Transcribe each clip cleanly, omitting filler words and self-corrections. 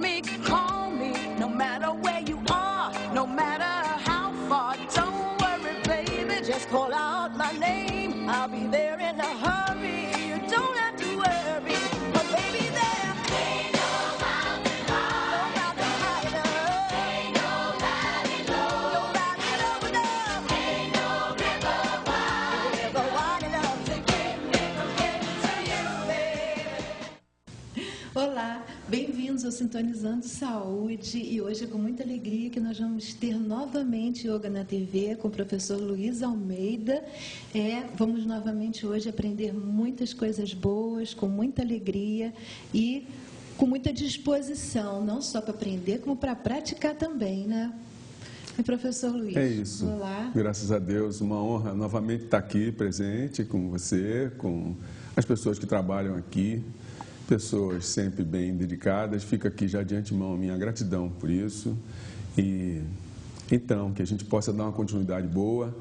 me, call me, no matter where you are, no matter how far. Don't worry, baby, just call out my name. I'll be there in a hurry. You don't have to worry, but baby, there ain't no mountain high enough. Ain't no valley low enough. Ain't no river wide enough to get to you, baby. Olá, bem-vindos ao Sintonizando Saúde, e hoje é com muita alegria que nós vamos ter novamente Yoga na TV com o professor Luiz Almeida. Vamos novamente hoje aprender muitas coisas boas, com muita alegria e com muita disposição, não só para aprender, como para praticar também, né? E professor Luiz? É isso. Olá. Graças a Deus, uma honra novamente estar aqui presente com você, com as pessoas que trabalham aqui, pessoas sempre bem dedicadas. Fica aqui já de antemão a minha gratidão por isso. E então, que a gente possa dar uma continuidade boa,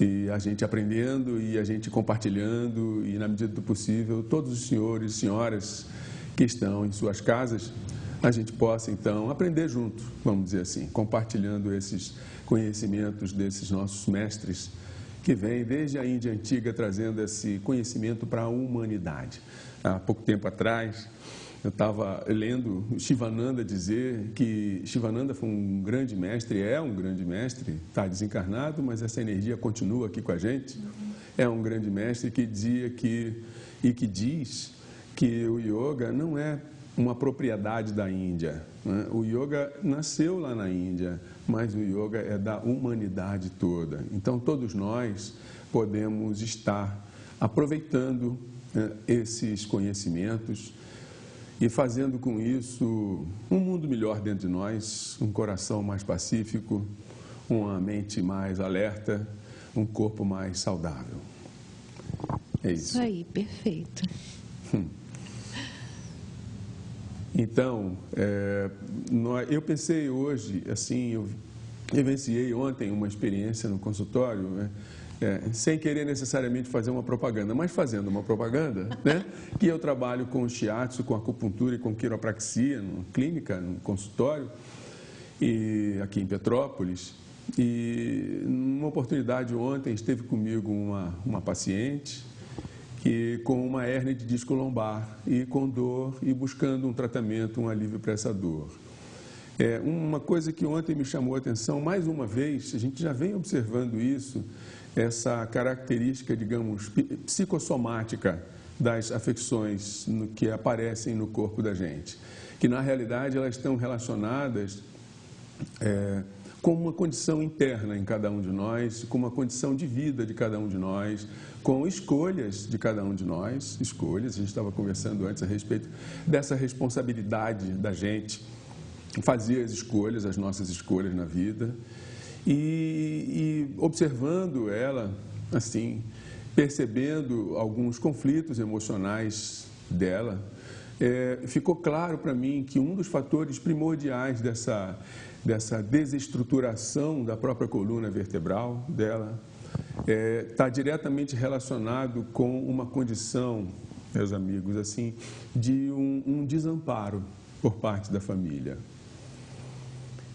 e a gente aprendendo e a gente compartilhando, e na medida do possível, todos os senhores e senhoras que estão em suas casas, a gente possa então aprender junto, vamos dizer assim, compartilhando esses conhecimentos desses nossos mestres que vêm desde a Índia Antiga trazendo esse conhecimento para a humanidade. Há pouco tempo atrás, eu estava lendo Shivananda dizer que Shivananda foi um grande mestre, é um grande mestre, está desencarnado, mas essa energia continua aqui com a gente. É um grande mestre que dizia que diz que o yoga não é uma propriedade da Índia, né? O yoga nasceu lá na Índia, mas o yoga é da humanidade toda. Então, todos nós podemos estar aproveitando, né, esses conhecimentos e fazendo com isso um mundo melhor dentro de nós, um coração mais pacífico, uma mente mais alerta, um corpo mais saudável. É isso. Isso aí, perfeito. Então, eu pensei hoje, assim, eu vivenciei ontem uma experiência no consultório, né, sem querer necessariamente fazer uma propaganda, mas fazendo uma propaganda, né, que eu trabalho com shiatsu, com acupuntura e com quiropraxia, numa clínica, num consultório, e aqui em Petrópolis. E numa oportunidade ontem esteve comigo uma paciente que com uma hérnia de disco lombar e com dor e buscando um tratamento, um alívio para essa dor. Uma coisa que ontem me chamou a atenção, mais uma vez, a gente já vem observando isso, essa característica, digamos, psicossomática das afecções que aparecem no corpo da gente, que na realidade elas estão relacionadas com uma condição interna em cada um de nós, com uma condição de vida de cada um de nós, com escolhas de cada um de nós, escolhas, a gente estava conversando antes a respeito dessa responsabilidade da gente fazer as escolhas, as nossas escolhas na vida, e observando ela, assim, percebendo alguns conflitos emocionais dela, ficou claro para mim que um dos fatores primordiais dessa desestruturação da própria coluna vertebral dela está diretamente relacionado com uma condição, meus amigos, assim, de um desamparo por parte da família.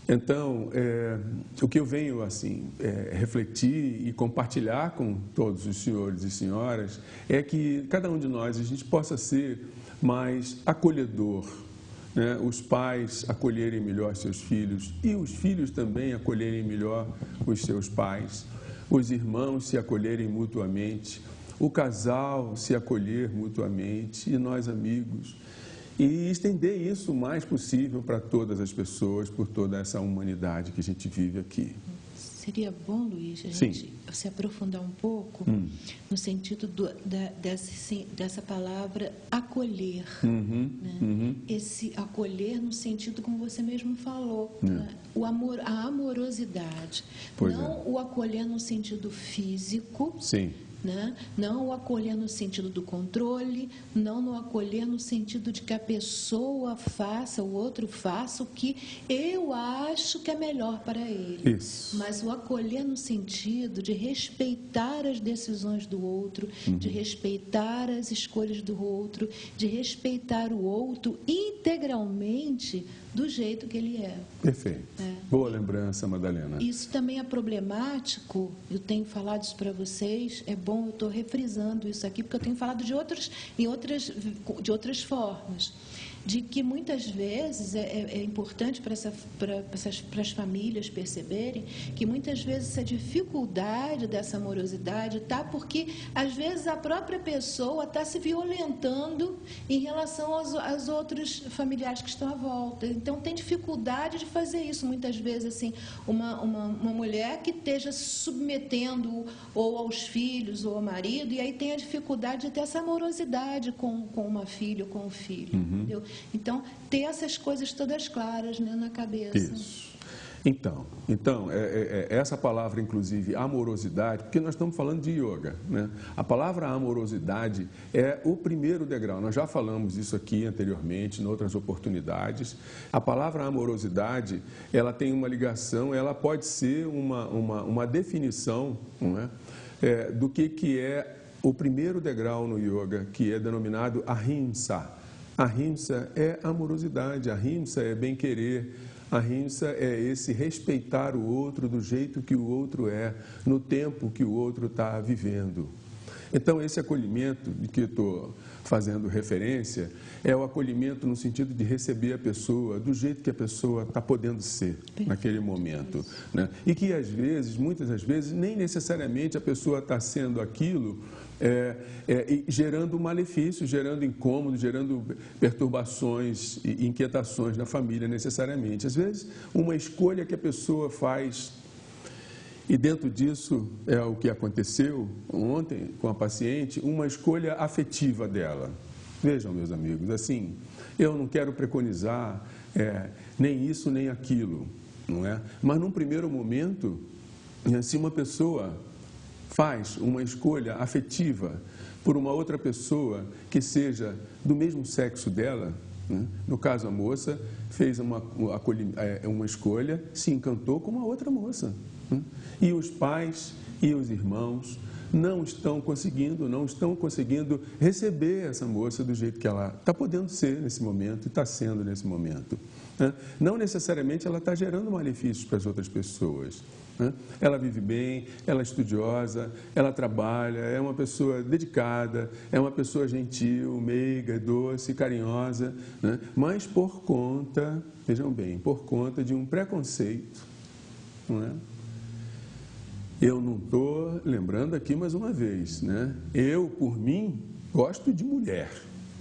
Então, o que eu venho assim refletir e compartilhar com todos os senhores e senhoras é que cada um de nós a gente possa ser mais acolhedor, né? Os pais acolherem melhor seus filhos e os filhos também acolherem melhor os seus pais, os irmãos se acolherem mutuamente, o casal se acolher mutuamente e nós amigos. E estender isso o mais possível para todas as pessoas, por toda essa humanidade que a gente vive aqui. Seria bom, Luiz, a gente se aprofundar um pouco no sentido dessa palavra acolher. Né? Esse acolher no sentido como você mesmo falou, né? O amor, a amorosidade. Não o acolher no sentido físico. Sim. Né? Não o acolher no sentido do controle, não o acolher no sentido de que a pessoa faça, o outro faça o que eu acho que é melhor para ele. Isso. Mas o acolher no sentido de respeitar as decisões do outro, de respeitar as escolhas do outro, de respeitar o outro integralmente do jeito que ele é. Perfeito. Boa lembrança, Madalena. Isso também é problemático, eu tenho falado isso para vocês, é bom, eu estou refrisando isso aqui, porque eu tenho falado de outras formas. De que muitas vezes é importante para as famílias perceberem que muitas vezes essa dificuldade dessa amorosidade está porque, às vezes, a própria pessoa está se violentando em relação aos outros familiares que estão à volta. Então, tem dificuldade de fazer isso. Muitas vezes, assim, uma mulher que esteja se submetendo ou aos filhos ou ao marido, e aí tem a dificuldade de ter essa amorosidade com uma filha ou com o filho. Entendeu? Então, ter essas coisas todas claras, né, na cabeça. Isso. Então essa palavra, inclusive, amorosidade, porque nós estamos falando de yoga, né? A palavra amorosidade é o primeiro degrau. Nós já falamos isso aqui anteriormente, em outras oportunidades. A palavra amorosidade, ela tem uma ligação, ela pode ser uma definição, não é? Do que é o primeiro degrau no yoga, que é denominado ahimsa. Ahimsa é amorosidade, ahimsa é bem-querer, ahimsa é esse respeitar o outro do jeito que o outro é, no tempo que o outro está vivendo. Então, esse acolhimento de que eu estou fazendo referência é o acolhimento no sentido de receber a pessoa do jeito que a pessoa está podendo ser naquele momento, né? E que, às vezes, muitas das vezes, nem necessariamente a pessoa está sendo aquilo gerando malefício, gerando incômodo, gerando perturbações e inquietações na família necessariamente. Às vezes, uma escolha que a pessoa faz, e dentro disso é o que aconteceu ontem com a paciente, uma escolha afetiva dela. Vejam, meus amigos, assim, eu não quero preconizar nem isso nem aquilo, não é? Mas num primeiro momento, se uma pessoa faz uma escolha afetiva por uma outra pessoa que seja do mesmo sexo dela, né? No caso a moça fez uma escolha, se encantou com uma outra moça, né? E os pais e os irmãos não estão conseguindo receber essa moça do jeito que ela está podendo ser nesse momento e está sendo nesse momento, né? Não necessariamente ela está gerando malefícios para as outras pessoas, né? Ela vive bem, ela é estudiosa, ela trabalha, é uma pessoa dedicada, é uma pessoa gentil, meiga, doce, carinhosa, né? Mas por conta, vejam bem, por conta de um preconceito, não é? Eu não estou lembrando aqui mais uma vez, né? Eu, por mim, gosto de mulher,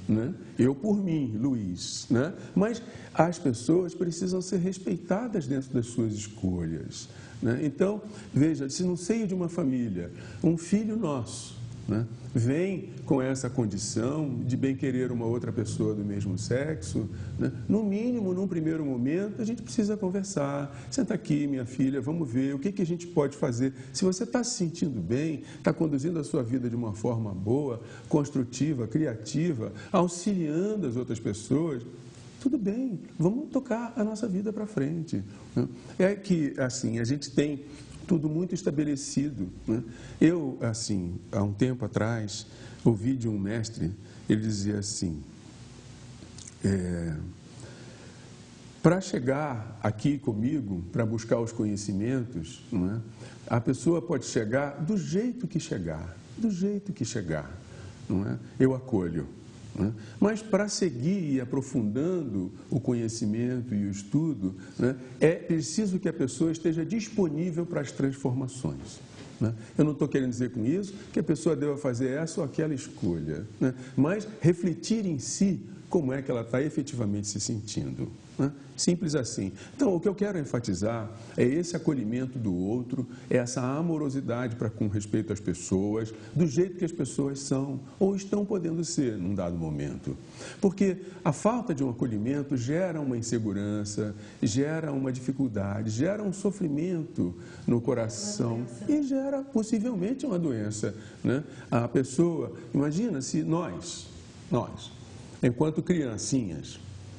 né? Eu, por mim, Luiz, né? Mas as pessoas precisam ser respeitadas dentro das suas escolhas, né? Então, veja, se no seio de uma família, um filho nosso, né, vem com essa condição de bem-querer uma outra pessoa do mesmo sexo, né, no mínimo, num primeiro momento, a gente precisa conversar. Senta aqui, minha filha, vamos ver o que a gente pode fazer. Se você está se sentindo bem, está conduzindo a sua vida de uma forma boa, construtiva, criativa, auxiliando as outras pessoas, tudo bem, vamos tocar a nossa vida para frente, né? É que, assim, a gente tem tudo muito estabelecido, né? Eu, assim, há um tempo atrás, ouvi de um mestre, ele dizia assim, para chegar aqui comigo, para buscar os conhecimentos, não é? A pessoa pode chegar do jeito que chegar, não é? Eu acolho. Né? Mas para seguir e aprofundando o conhecimento e o estudo, né, é preciso que a pessoa esteja disponível para as transformações, né? Eu não estou querendo dizer com isso que a pessoa deva fazer essa ou aquela escolha, né? Mas refletir em si como é que ela está efetivamente se sentindo, né? Simples assim. Então, o que eu quero enfatizar é esse acolhimento do outro, é essa amorosidade com respeito às pessoas, do jeito que as pessoas são ou estão podendo ser num dado momento. Porque a falta de um acolhimento gera uma insegurança, gera uma dificuldade, gera um sofrimento no coração e gera possivelmente uma doença, né? A pessoa, imagina se nós, enquanto criancinhas,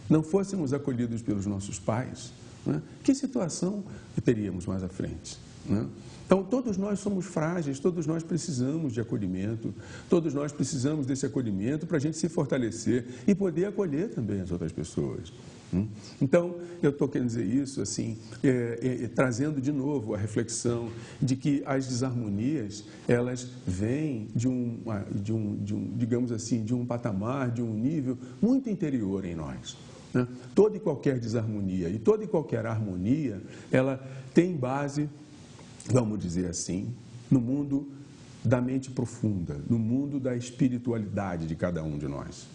não fôssemos acolhidos pelos nossos pais, né? Que situação teríamos mais à frente, né? Então, todos nós somos frágeis, todos nós precisamos de acolhimento, todos nós precisamos desse acolhimento para a gente se fortalecer e poder acolher também as outras pessoas. Então, eu estou querendo dizer isso, assim, trazendo de novo a reflexão de que as desarmonias, elas vêm digamos assim, de um patamar, de um nível muito interior em nós. Né? Toda e qualquer desarmonia e toda e qualquer harmonia, ela tem base, vamos dizer assim, no mundo da mente profunda, no mundo da espiritualidade de cada um de nós.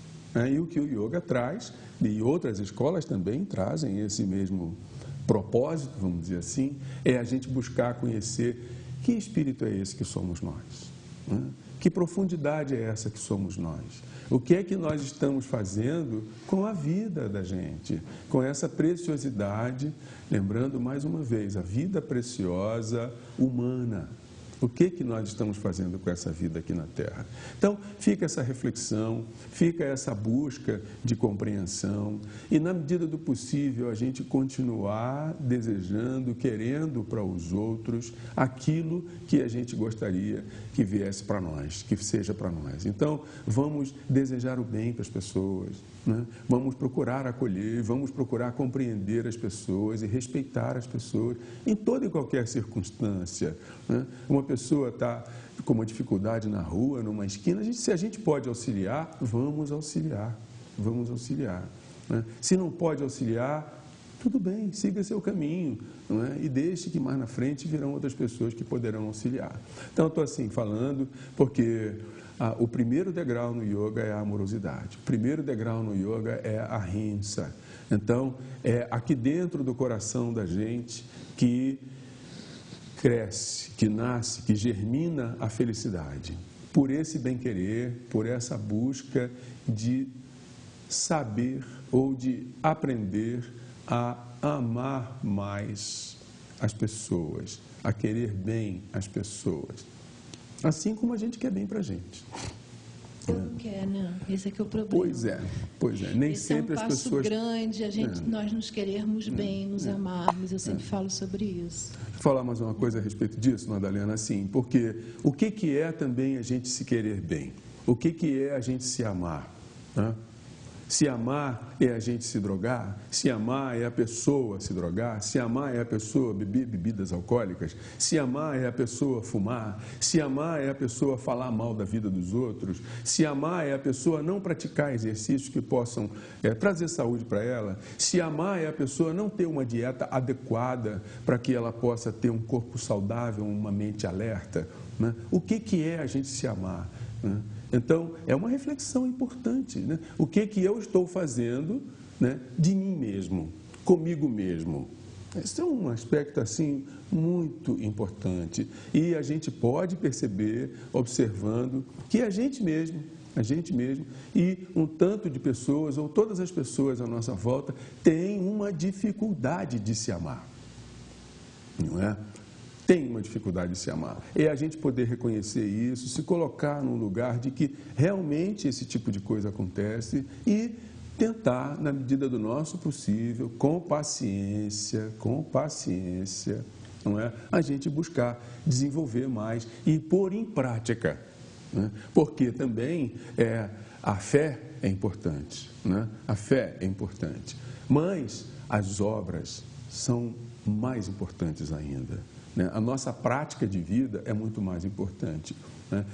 E o que o yoga traz, e outras escolas também trazem esse mesmo propósito, vamos dizer assim, é a gente buscar conhecer que espírito é esse que somos nós. Que profundidade é essa que somos nós? O que é que nós estamos fazendo com a vida da gente? Com essa preciosidade, lembrando mais uma vez, a vida preciosa humana. O que nós estamos fazendo com essa vida aqui na Terra? Então, fica essa reflexão, fica essa busca de compreensão e, na medida do possível, a gente continuar desejando, querendo para os outros aquilo que a gente gostaria que viesse para nós, que seja para nós. Então, vamos desejar o bem para as pessoas, né? Vamos procurar acolher, vamos procurar compreender as pessoas e respeitar as pessoas em toda e qualquer circunstância, né? Uma pessoa está com uma dificuldade na rua, numa esquina, se a gente pode auxiliar, vamos auxiliar, né? Se não pode auxiliar, tudo bem, siga seu caminho, não é? E deixe que mais na frente virão outras pessoas que poderão auxiliar. Então, eu estou assim falando porque o primeiro degrau no yoga é a amorosidade, o primeiro degrau no yoga é a ahimsa. Então, é aqui dentro do coração da gente que cresce, que nasce, que germina a felicidade. Por esse bem-querer, por essa busca de saber ou de aprender a amar mais as pessoas, a querer bem as pessoas. Assim como a gente quer bem para a gente. Não quer, né? Esse é que é o problema. Pois é. Nem esse sempre é um as passo pessoas... grande, nós nos querermos bem, nos amarmos. Eu sempre falo sobre isso. Vou falar mais uma coisa a respeito disso, Madalena, assim, porque o que é também a gente se querer bem? O que é a gente se amar? Né? Se amar é a gente se drogar, se amar é a pessoa se drogar, se amar é a pessoa beber bebidas alcoólicas, se amar é a pessoa fumar, se amar é a pessoa falar mal da vida dos outros, se amar é a pessoa não praticar exercícios que possam trazer saúde para ela, se amar é a pessoa não ter uma dieta adequada para que ela possa ter um corpo saudável, uma mente alerta. Né? O que é a gente se amar? Né? Então, é uma reflexão importante, né? O que eu estou fazendo, né, de mim mesmo, comigo mesmo? Esse é um aspecto, assim, muito importante. E a gente pode perceber, observando, que a gente mesmo e um tanto de pessoas, ou todas as pessoas à nossa volta, têm uma dificuldade de se amar. Não é? Tem uma dificuldade de se amar. É a gente poder reconhecer isso, se colocar num lugar de que realmente esse tipo de coisa acontece e tentar, na medida do nosso possível, com paciência, não é? A gente buscar desenvolver mais e pôr em prática. Né? Porque também a fé é importante, né? A fé é importante. Mas as obras são mais importantes ainda. A nossa prática de vida é muito mais importante.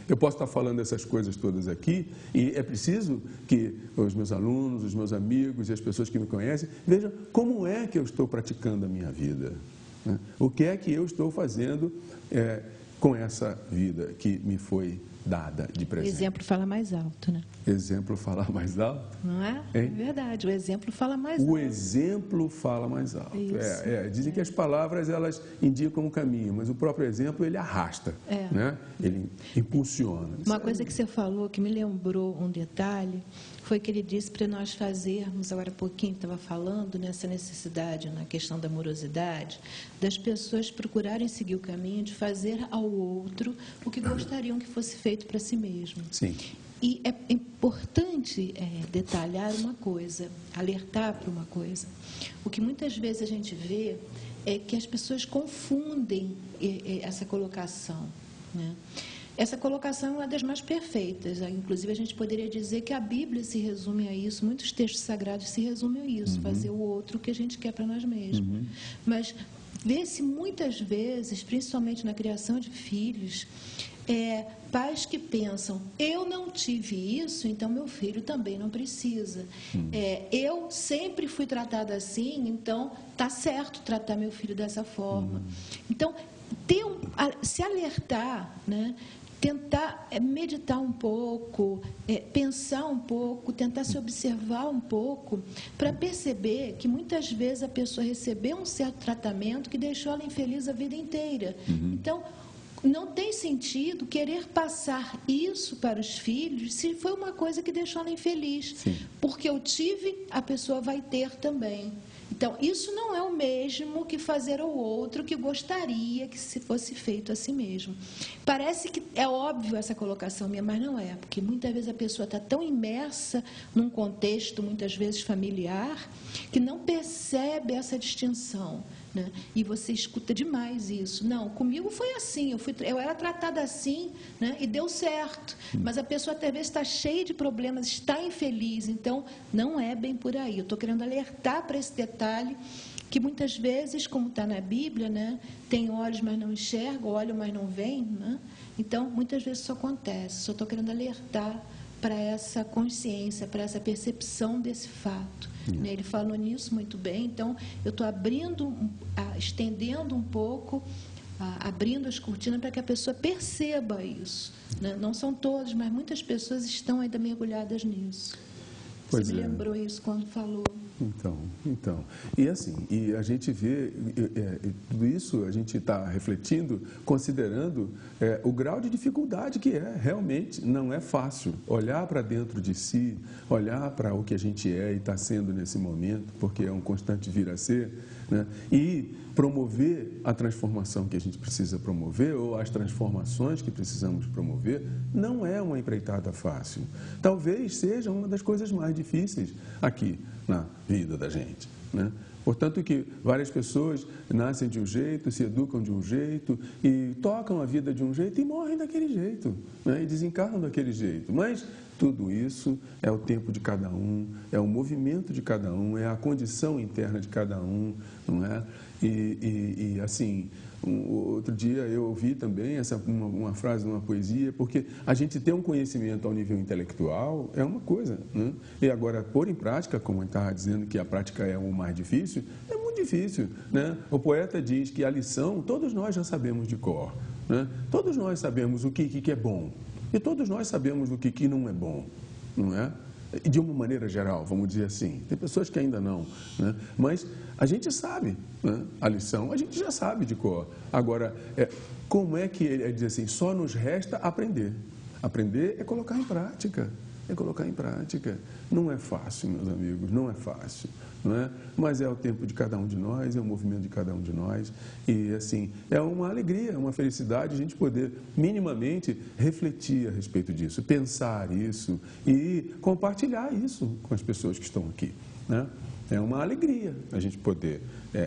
Eu posso estar falando essas coisas todas aqui e é preciso que os meus alunos, os meus amigos e as pessoas que me conhecem vejam como é que eu estou praticando a minha vida. O que é que eu estou fazendo com essa vida que me foi dada de presente. O exemplo fala mais alto, né? Exemplo fala mais alto? Não é? É verdade, o exemplo fala mais alto. O exemplo fala mais alto. Dizem que as palavras, elas indicam o caminho, mas o próprio exemplo, ele arrasta, né? Ele impulsiona. Uma coisa que você falou, que me lembrou um detalhe, foi que ele disse para nós fazermos, agora há pouquinho estava falando, nessa necessidade, na questão da amorosidade, das pessoas procurarem seguir o caminho de fazer ao outro o que gostariam que fosse feito para si mesmo. Sim. E é importante detalhar uma coisa, alertar para uma coisa. O que muitas vezes a gente vê é que as pessoas confundem essa colocação, né? essa colocação é uma das mais perfeitas. Inclusive, a gente poderia dizer que a Bíblia se resume a isso, muitos textos sagrados se resumem a isso, fazer o outro que a gente quer para nós mesmos. Mas vê-se muitas vezes, principalmente na criação de filhos, pais que pensam, eu não tive isso, então meu filho também não precisa. Eu sempre fui tratada assim, então está certo tratar meu filho dessa forma. Então, se alertar, né? Tentar meditar um pouco, pensar um pouco, tentar se observar um pouco, para perceber que muitas vezes a pessoa recebeu um certo tratamento que deixou ela infeliz a vida inteira. Então, não tem sentido querer passar isso para os filhos se foi uma coisa que deixou ela infeliz. Sim. Porque eu tive, a pessoa vai ter também. Então, isso não é o mesmo que fazer ao outro que gostaria que se fosse feito a si mesmo. Parece que é óbvio essa colocação minha, mas não é, porque muitas vezes a pessoa está tão imersa num contexto, muitas vezes familiar, que não percebe essa distinção. Né? E você escuta demais isso. Não, comigo foi assim, eu era tratada assim, né? E deu certo. Mas a pessoa até vezes está cheia de problemas, está infeliz. Então, não é bem por aí. Eu estou querendo alertar para esse detalhe, que muitas vezes, como está na Bíblia, né? Tem olhos, mas não enxerga, olho, mas não vem. Né? Então, muitas vezes isso acontece. Só estou querendo alertar para essa consciência, para essa percepção desse fato. Ele falou nisso muito bem, então eu estou estendendo um pouco, abrindo as cortinas para que a pessoa perceba isso. Né? Não são todos, mas muitas pessoas estão ainda mergulhadas nisso. Você me lembrou isso quando falou. Então. E assim, e a gente vê, tudo isso a gente está refletindo, considerando o grau de dificuldade que realmente não é fácil. Olhar para dentro de si, olhar para o que a gente é e está sendo nesse momento, porque é um constante vir a ser, né? E promover a transformação que a gente precisa promover, ou as transformações que precisamos promover, não é uma empreitada fácil. Talvez seja uma das coisas mais difíceis aqui na vida da gente, né? Portanto, que várias pessoas nascem de um jeito, se educam de um jeito e tocam a vida de um jeito e morrem daquele jeito, né? E desencarnam daquele jeito. Mas tudo isso é o tempo de cada um, é o movimento de cada um, é a condição interna de cada um, não é? E assim, outro dia eu ouvi também uma frase de uma poesia, porque a gente ter um conhecimento ao nível intelectual é uma coisa, né? E agora, pôr em prática, como eu estava dizendo que a prática é o mais difícil, é muito difícil, né? O poeta diz que a lição, todos nós já sabemos de cor, né? Todos nós sabemos o que é bom, e todos nós sabemos o que não é bom, não é? De uma maneira geral, vamos dizer assim. Tem pessoas que ainda não, né? Mas a gente sabe, né? A lição, a gente já sabe de cor. Agora, como é que ele diz assim, só nos resta aprender. Aprender é colocar em prática. É colocar em prática. Não é fácil, meus amigos, não é fácil, não é? Mas é o tempo de cada um de nós, é o movimento de cada um de nós. E, assim, é uma alegria, é uma felicidade a gente poder minimamente refletir a respeito disso, pensar isso e compartilhar isso com as pessoas que estão aqui, né? É uma alegria a gente poder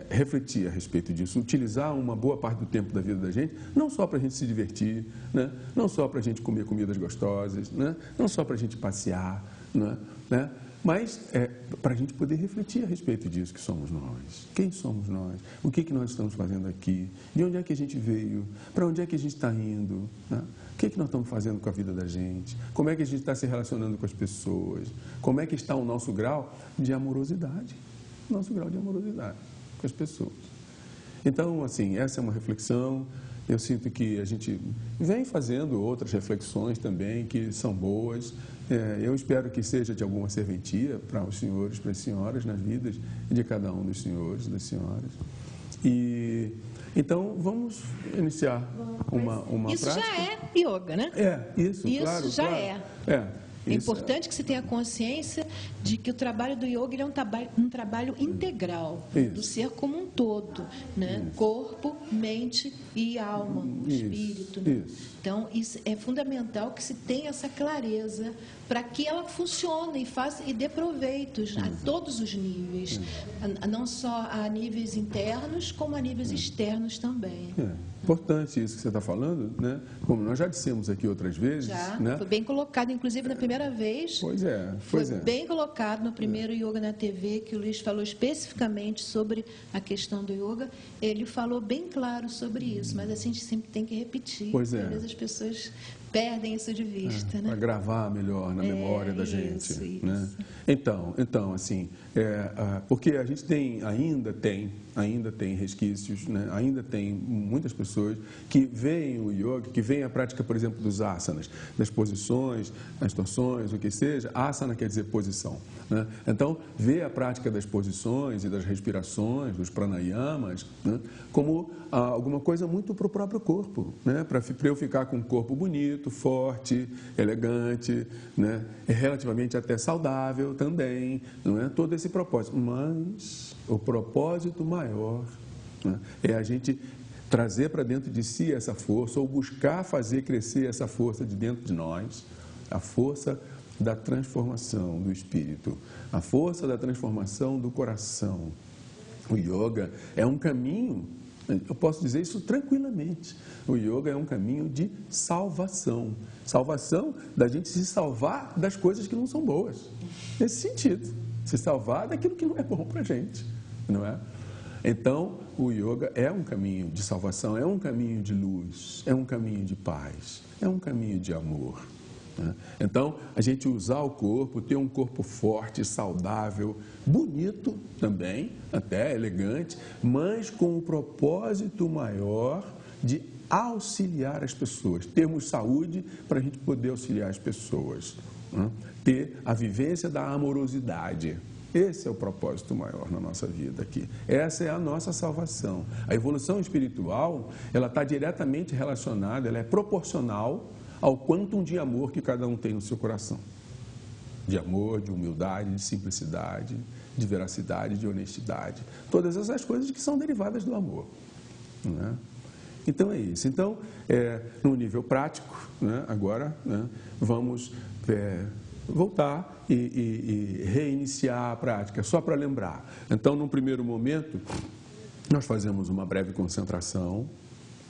refletir a respeito disso, utilizar uma boa parte do tempo da vida da gente, não só para a gente se divertir, né? Não só para a gente comer comidas gostosas, né? Não só para a gente passear, né? Mas para a gente poder refletir a respeito disso que somos nós. Quem somos nós? O que nós estamos fazendo aqui? De onde é que a gente veio? Para onde é que a gente está indo? Né? O que nós estamos fazendo com a vida da gente? Como é que a gente está se relacionando com as pessoas? Como é que está o nosso grau de amorosidade? Nosso grau de amorosidade com as pessoas. Então, assim, essa é uma reflexão. Eu sinto que a gente vem fazendo outras reflexões também que são boas. Eu espero que seja de alguma serventia para os senhores, para as senhoras, nas vidas de cada um dos senhores e das senhoras. E então vamos iniciar uma isso prática. Já é yoga, né? Isso claro. Isso já claro. É importante que você tenha consciência de que o trabalho do yoga ele é um trabalho integral, do ser como um todo, né? Corpo, mente e alma, espírito. Né? Então, isso é fundamental que se tenha essa clareza para que ela funcione e dê proveitos a todos os níveis, não só a níveis internos, como a níveis externos também. Importante isso que você está falando, né? Como nós já dissemos aqui outras vezes. Já, né? foi bem colocado, inclusive na primeira vez. Pois é. Foi bem colocado no primeiro Yoga na TV, que o Luiz falou especificamente sobre a questão do yoga. Ele falou bem claro sobre isso, mas a gente sempre tem que repetir. Pois é. Às vezes as pessoas perdem isso de vista, né? Para gravar melhor na memória da gente. Isso. Né? Então, assim, porque a gente ainda tem resquícios, né? Ainda tem muitas pessoas que veem o yoga, que veem a prática, por exemplo, dos asanas, das posições, das torções, o que seja. Asana quer dizer posição. Né? Então, vê a prática das posições e das respirações, dos pranayamas, né? Como alguma coisa muito para o próprio corpo, né? Para eu ficar com um corpo bonito, forte, elegante, né? Relativamente até saudável também, não é? Todo esse propósito. Mas o propósito maior, né? É a gente trazer para dentro de si essa força, ou buscar fazer crescer essa força de dentro de nós, a força da transformação do espírito, a força da transformação do coração. O yoga é um caminho, eu posso dizer isso tranquilamente, o yoga é um caminho de salvação. Salvação da gente se salvar das coisas que não são boas. Nesse sentido, se salvar daquilo que não é bom para a gente, não é? Então, o yoga é um caminho de salvação, é um caminho de luz, é um caminho de paz, é um caminho de amor. Né? Então, a gente usar o corpo, ter um corpo forte, saudável, bonito também, até elegante, mas com um propósito maior de auxiliar as pessoas, termos saúde para a gente poder auxiliar as pessoas, né? Ter a vivência da amorosidade. Esse é o propósito maior na nossa vida aqui. Essa é a nossa salvação. A evolução espiritual, ela está diretamente relacionada, ela é proporcional ao quantum de amor que cada um tem no seu coração. De amor, de humildade, de simplicidade, de veracidade, de honestidade. Todas essas coisas que são derivadas do amor. Né? Então é isso. Então, no nível prático, né, agora, né, vamos voltar e reiniciar a prática, só para lembrar. Então, num primeiro momento, nós fazemos uma breve concentração,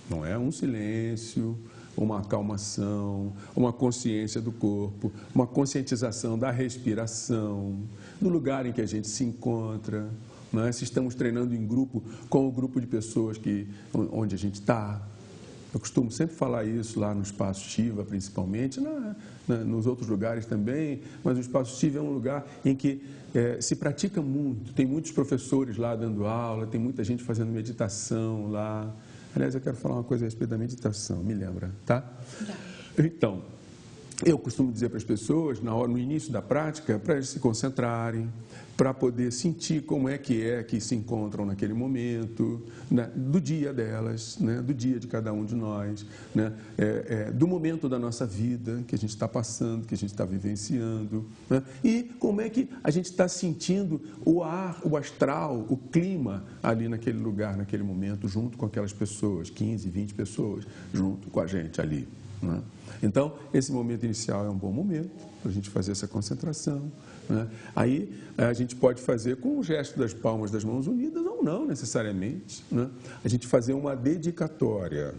não é? Um silêncio, uma acalmação, uma consciência do corpo, uma conscientização da respiração, do lugar em que a gente se encontra, não é? Se estamos treinando em grupo, com o grupo de pessoas onde a gente está. Eu costumo sempre falar isso lá no Espaço Shiva, principalmente, nos outros lugares também, mas o Espaço Shiva é um lugar em que se pratica muito, tem muitos professores lá dando aula, tem muita gente fazendo meditação lá. Aliás, eu quero falar uma coisa a respeito da meditação, me lembra, tá? Então, eu costumo dizer para as pessoas, no início da prática, para eles se concentrarem, para poder sentir como é que se encontram naquele momento, né, do dia delas, né, do dia de cada um de nós, né, do momento da nossa vida que a gente está passando, que a gente está vivenciando, né, e como é que a gente está sentindo o ar, o astral, o clima ali naquele lugar, naquele momento, junto com aquelas pessoas, 15, 20 pessoas, junto com a gente ali. Né? Então, esse momento inicial é um bom momento para a gente fazer essa concentração. Né? Aí, a gente pode fazer com o gesto das palmas das mãos unidas ou não necessariamente. Né? A gente fazer uma dedicatória.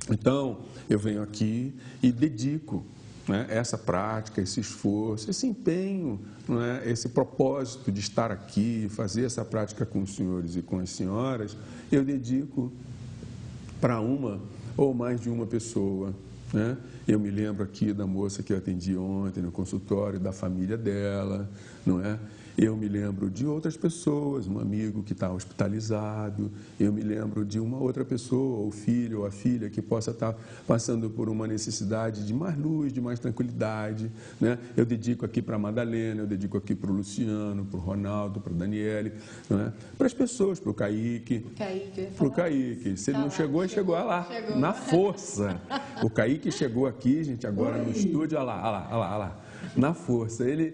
Então, eu venho aqui e dedico, né, essa prática, esse esforço, esse empenho, né, esse propósito de estar aqui, fazer essa prática com os senhores e com as senhoras, eu dedico para uma ou mais de uma pessoa. Né? Eu me lembro aqui da moça que eu atendi ontem no consultório, da família dela, não é? Eu me lembro de outras pessoas, um amigo que está hospitalizado, eu me lembro de uma outra pessoa, o filho ou a filha que possa estar passando por uma necessidade de mais luz, de mais tranquilidade, né? Eu dedico aqui para a Madalena, eu dedico aqui para o Luciano, para o Ronaldo, para a Daniele, não é? Para as pessoas, para o Kaique. Para o Kaique. Se ele não chegou, ele chegou lá, na força. O Kaique chegou aqui, gente, agora no estúdio, olha lá. Na força, ele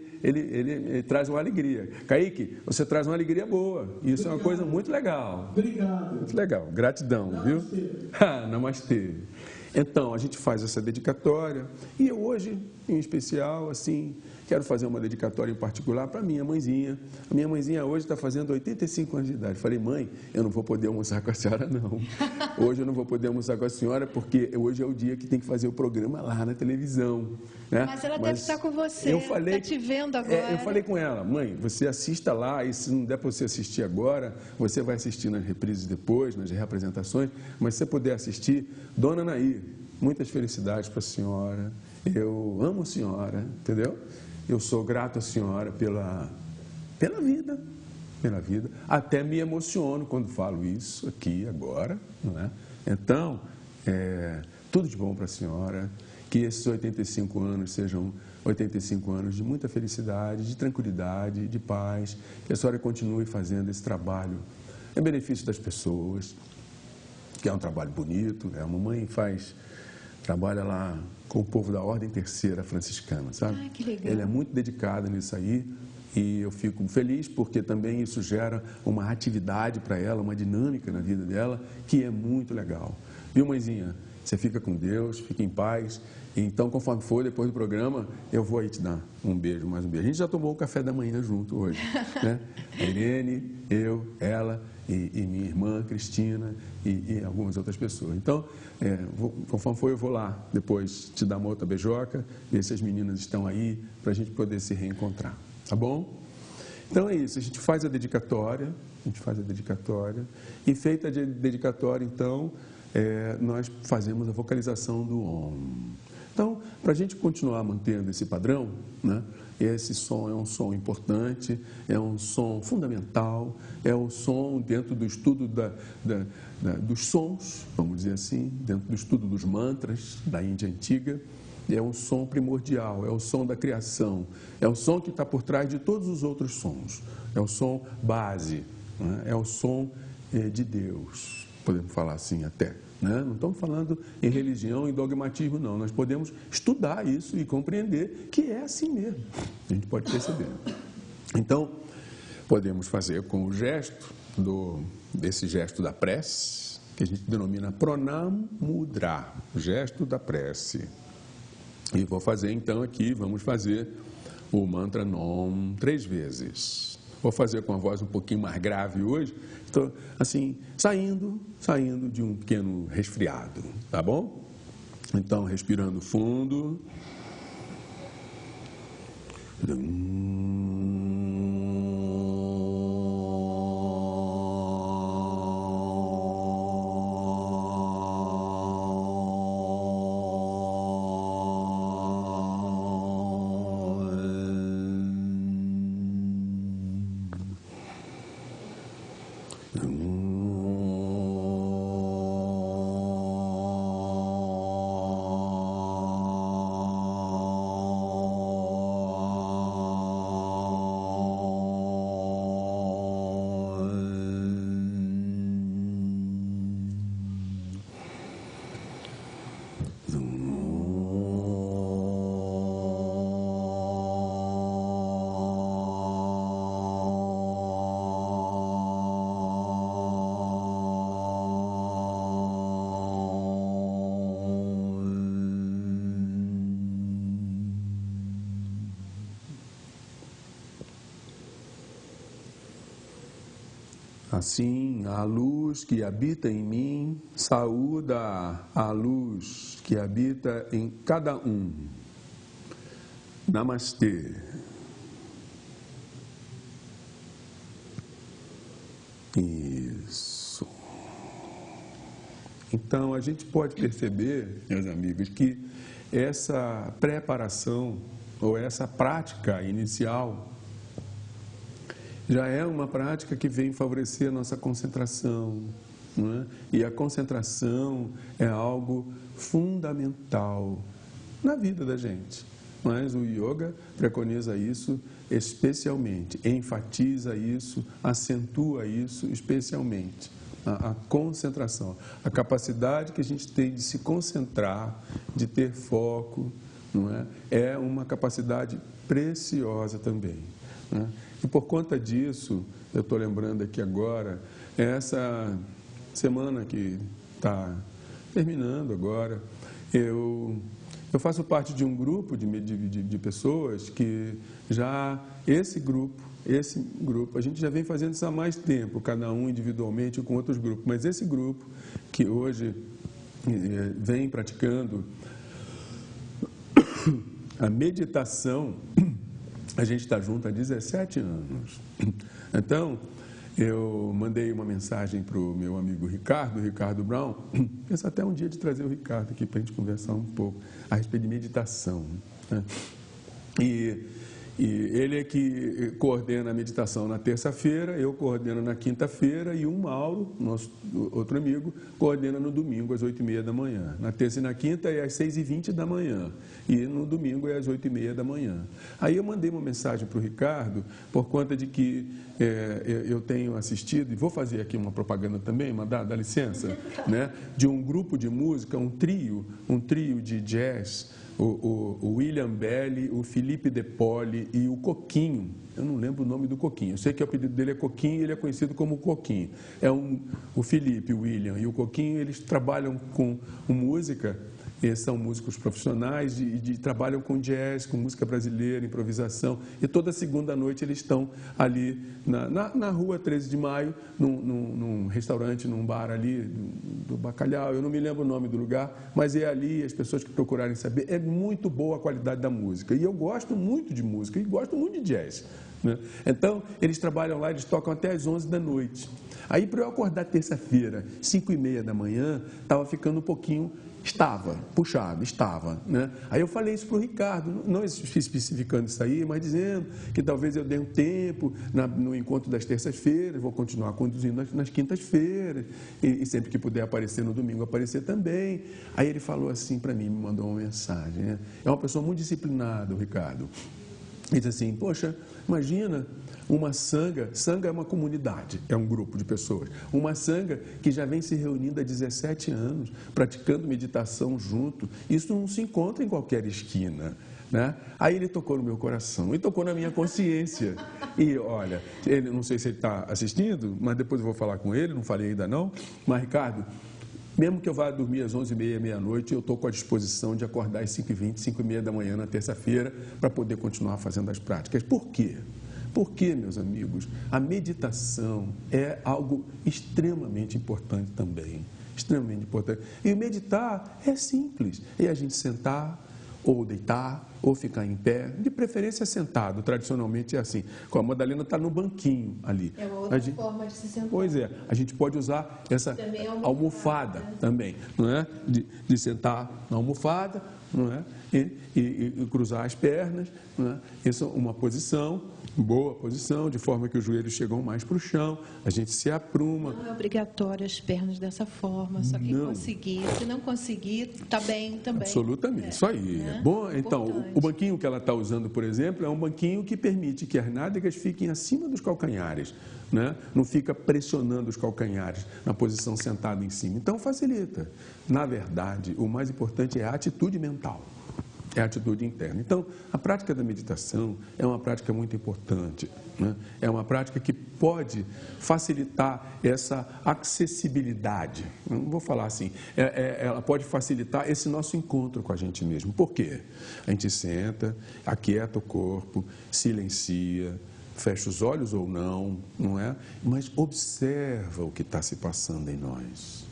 traz uma alegria. Kaique, você traz uma alegria boa. Isso é uma coisa muito legal. Obrigado. Muito legal. Gratidão, Namastê. viu? Namastê. Então, a gente faz essa dedicatória e eu hoje, em especial, assim, quero fazer uma dedicatória em particular para a minha mãezinha. A minha mãezinha hoje está fazendo 85 anos de idade. Falei, mãe, eu não vou poder almoçar com a senhora, não. Hoje eu não vou poder almoçar com a senhora porque hoje é o dia que tem que fazer o programa lá na televisão. Né? Mas ela deve estar com você, está te vendo agora. Eu falei com ela, mãe, você assista lá e se não der para você assistir agora, você vai assistir nas reprises depois, nas reapresentações, mas se você puder assistir, Dona Nair, muitas felicidades para a senhora. Eu amo a senhora, entendeu? Eu sou grato à senhora pela vida, Até me emociono quando falo isso aqui agora, não é? Então, tudo de bom para a senhora. Que esses 85 anos sejam 85 anos de muita felicidade, de tranquilidade, de paz. Que a senhora continue fazendo esse trabalho em benefício das pessoas, que é um trabalho bonito. A mamãe trabalha lá com o povo da Ordem Terceira Franciscana, sabe? Ah, que legal. Ela é muito dedicada nisso aí e eu fico feliz porque também isso gera uma atividade para ela, uma dinâmica na vida dela que é muito legal. Viu, mãezinha? Você fica com Deus, fica em paz. Então, conforme for, depois do programa, eu vou aí te dar um beijo, mais um beijo. A gente já tomou o café da manhã junto hoje, né? A Irene, eu, ela e minha irmã Cristina e algumas outras pessoas. Então, conforme for, eu vou lá depois te dar uma outra beijoca, ver se as meninas estão aí, para a gente poder se reencontrar, tá bom? Então é isso, a gente faz a dedicatória, e feita a dedicatória, então, nós fazemos a vocalização do Om. Então, para a gente continuar mantendo esse padrão, né, esse som é um som importante, é um som fundamental, é o som dentro do estudo dos sons, vamos dizer assim, dentro do estudo dos mantras da Índia Antiga, é um som primordial, é o som da criação, é o som que está por trás de todos os outros sons, é o som base, né, é o som de Deus, podemos falar assim até. Não estamos falando em religião, em dogmatismo, não. Nós podemos estudar isso e compreender que é assim mesmo. A gente pode perceber. Então, podemos fazer com o gesto, desse gesto da prece, que a gente denomina Pranam Mudra, o gesto da prece. E vou fazer então aqui, vamos fazer o mantra Nom 3 vezes. Vou fazer com a voz um pouquinho mais grave hoje. Estou, assim, saindo de um pequeno resfriado, tá bom? Então, respirando fundo. Assim, a luz que habita em mim saúda a luz que habita em cada um. Namastê. Isso. Então, a gente pode perceber, meus amigos, que essa preparação ou essa prática inicial já é uma prática que vem favorecer a nossa concentração, não é? E a concentração é algo fundamental na vida da gente. Mas o yoga preconiza isso especialmente, enfatiza isso, acentua isso especialmente. A concentração, a capacidade que a gente tem de se concentrar, de ter foco, não é? É uma capacidade preciosa também, né? E por conta disso, eu estou lembrando aqui agora, essa semana que está terminando agora. Eu faço parte de um grupo de pessoas que já, esse grupo, a gente já vem fazendo isso há mais tempo, cada um individualmente com outros grupos, mas esse grupo que hoje vem praticando a meditação, a gente está junto há 17 anos. Então, eu mandei uma mensagem para o meu amigo Ricardo Brown, penso até um dia de trazer o Ricardo aqui para a gente conversar um pouco a respeito de meditação, né? E ele é que coordena a meditação na terça-feira, eu coordeno na quinta-feira e o Mauro, nosso outro amigo, coordena no domingo às 8h30 da manhã. Na terça e na quinta é às 6h20 da manhã e no domingo é às 8h30 da manhã. Aí eu mandei uma mensagem para o Ricardo por conta de que eu tenho assistido, e vou fazer aqui uma propaganda também, dá licença, né, de um grupo de música, um trio de jazz, o William Belli, o Felipe De Poli e o Coquinho. Eu não lembro o nome do Coquinho. Eu sei que o apelido dele é Coquinho e ele é conhecido como Coquinho. O Felipe, o William e o Coquinho, eles trabalham com música. Eles são músicos profissionais e trabalham com jazz, com música brasileira, improvisação. E toda segunda noite eles estão ali na rua 13 de Maio, num restaurante, num bar ali do Bacalhau. Eu não me lembro o nome do lugar, mas é ali, as pessoas que procurarem saber. É muito boa a qualidade da música. E eu gosto muito de música e gosto muito de jazz, né? Então, eles trabalham lá, eles tocam até às 11 da noite. Aí, para eu acordar terça-feira, 5h30 da manhã, estava ficando um pouquinho... Estava, né? Aí eu falei isso para o Ricardo, não especificando isso aí, mas dizendo que talvez eu dê um tempo no encontro das terças-feiras, vou continuar conduzindo nas quintas-feiras, e sempre que puder aparecer no domingo, aparecer também. Aí ele falou assim para mim, me mandou uma mensagem, né? É uma pessoa muito disciplinada, o Ricardo. Ele diz assim, poxa, imagina uma sanga é uma comunidade, é um grupo de pessoas, uma sanga que já vem se reunindo há 17 anos, praticando meditação junto, isso não se encontra em qualquer esquina, né? Aí ele tocou no meu coração e tocou na minha consciência. E olha, ele, não sei se ele está assistindo, mas depois eu vou falar com ele, não falei ainda não, mas Ricardo, mesmo que eu vá dormir às 11h30, meia-noite, eu estou com a disposição de acordar às 5h20, 5h30 da manhã na terça-feira para poder continuar fazendo as práticas. Por quê? Porque, meus amigos, a meditação é algo extremamente importante também. Extremamente importante. E meditar é simples. É a gente sentar, ou deitar, ou ficar em pé, de preferência sentado. Tradicionalmente é assim. Com a Madalena está no banquinho ali. É uma outra forma de se sentar. Pois é, a gente pode usar essa almofada também, não é? De sentar na almofada, não é? E cruzar as pernas, não é? Essa é uma posição, boa posição, de forma que os joelhos chegam mais para o chão, a gente se apruma. Não é obrigatório as pernas dessa forma, só quem conseguir. Se não conseguir, está bem também. Absolutamente, isso aí. É bom, então, o banquinho que ela está usando, por exemplo, é um banquinho que permite que as nádegas fiquem acima dos calcanhares, né? Não fica pressionando os calcanhares na posição sentada em cima. Então, facilita. Na verdade, o mais importante é a atitude mental. É a atitude interna. Então, a prática da meditação é uma prática muito importante, né? É uma prática que pode facilitar essa acessibilidade. Não vou falar assim. Ela pode facilitar esse nosso encontro com a gente mesmo. Por quê? A gente senta, aquieta o corpo, silencia, fecha os olhos ou não, não é? Mas observa o que está se passando em nós.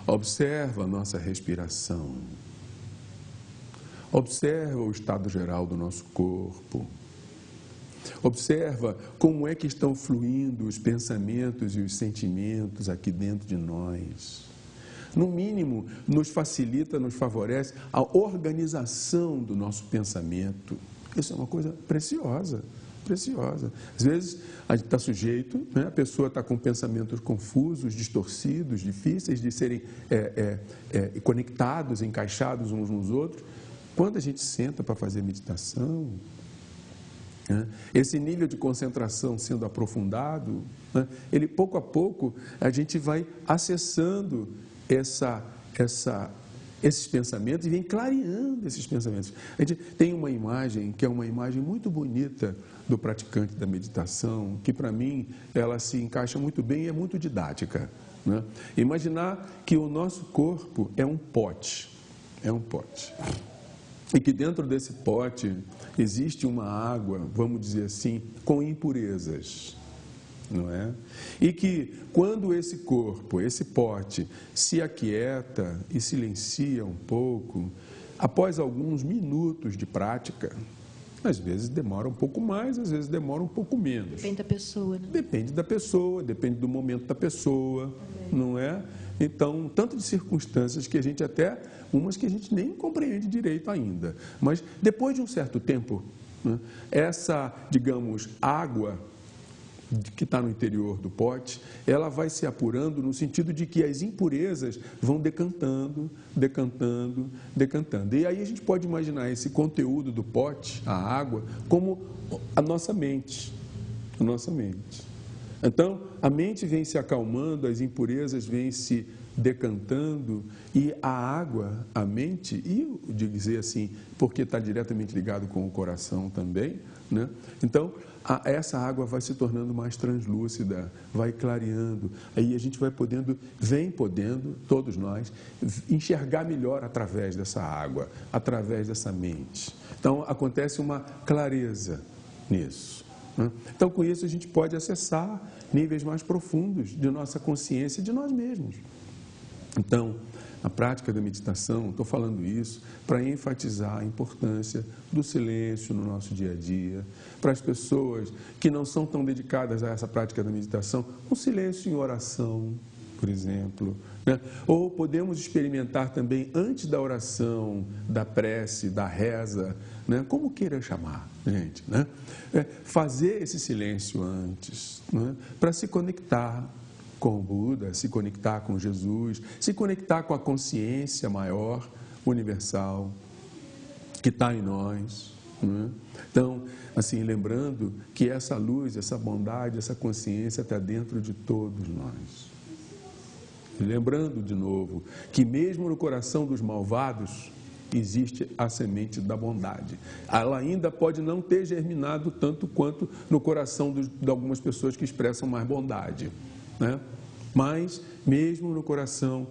Observa a nossa respiração. Observa o estado geral do nosso corpo. Observa como é que estão fluindo os pensamentos e os sentimentos aqui dentro de nós. No mínimo, nos facilita, nos favorece a organização do nosso pensamento. Isso é uma coisa preciosa, preciosa. Às vezes, a gente está sujeito, né? A pessoa está com pensamentos confusos, distorcidos, difíceis de serem conectados, encaixados uns nos outros. Quando a gente senta para fazer meditação, né, esse nível de concentração sendo aprofundado, né, ele pouco a pouco a gente vai acessando esses pensamentos e vem clareando esses pensamentos. A gente tem uma imagem que é uma imagem muito bonita do praticante da meditação, que para mim ela se encaixa muito bem e é muito didática. né? Imaginar que o nosso corpo é um pote, e que dentro desse pote existe uma água, vamos dizer assim, com impurezas, não é? E que quando esse corpo, esse pote, se aquieta e silencia um pouco, após alguns minutos de prática, às vezes demora um pouco mais, às vezes demora um pouco menos. Depende da pessoa, né? Depende da pessoa, depende do momento da pessoa, não é? Então, tanto de circunstâncias que a gente até, umas que a gente nem compreende direito ainda. Mas depois de um certo tempo, né, essa, digamos, água que está no interior do pote, ela vai se apurando no sentido de que as impurezas vão decantando. E aí a gente pode imaginar esse conteúdo do pote, a água, como a nossa mente. Então, a mente vem se acalmando, as impurezas vêm se decantando e a água, a mente, e eu dizer assim, porque está diretamente ligado com o coração também, né? Então, essa água vai se tornando mais translúcida, vai clareando, aí a gente vem podendo, todos nós, enxergar melhor através dessa água, através dessa mente. Então, acontece uma clareza nisso. Então, com isso, a gente pode acessar níveis mais profundos de nossa consciência e de nós mesmos. Então, a prática da meditação, estou falando isso para enfatizar a importância do silêncio no nosso dia a dia, para as pessoas que não são tão dedicadas a essa prática da meditação, um silêncio em oração, por exemplo, né? Ou podemos experimentar também antes da oração, da prece, da reza, né? Como queira chamar, gente, né? Fazer esse silêncio antes, né? Para se conectar com o Buda, se conectar com Jesus, se conectar com a consciência maior, universal, que está em nós, né? Então, assim, lembrando que essa luz, essa bondade, essa consciência está dentro de todos nós. Lembrando de novo que mesmo no coração dos malvados existe a semente da bondade. Ela ainda pode não ter germinado tanto quanto no coração de algumas pessoas que expressam mais bondade, né? Mas mesmo no coração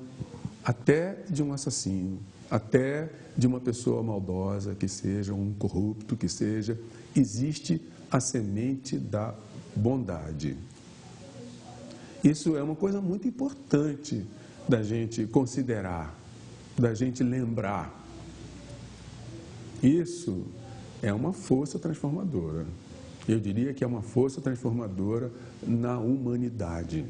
até de um assassino, até de uma pessoa maldosa, que seja um corrupto, que seja, existe a semente da bondade. Isso é uma coisa muito importante da gente considerar, da gente lembrar. Isso é uma força transformadora. Eu diria que é uma força transformadora na humanidade.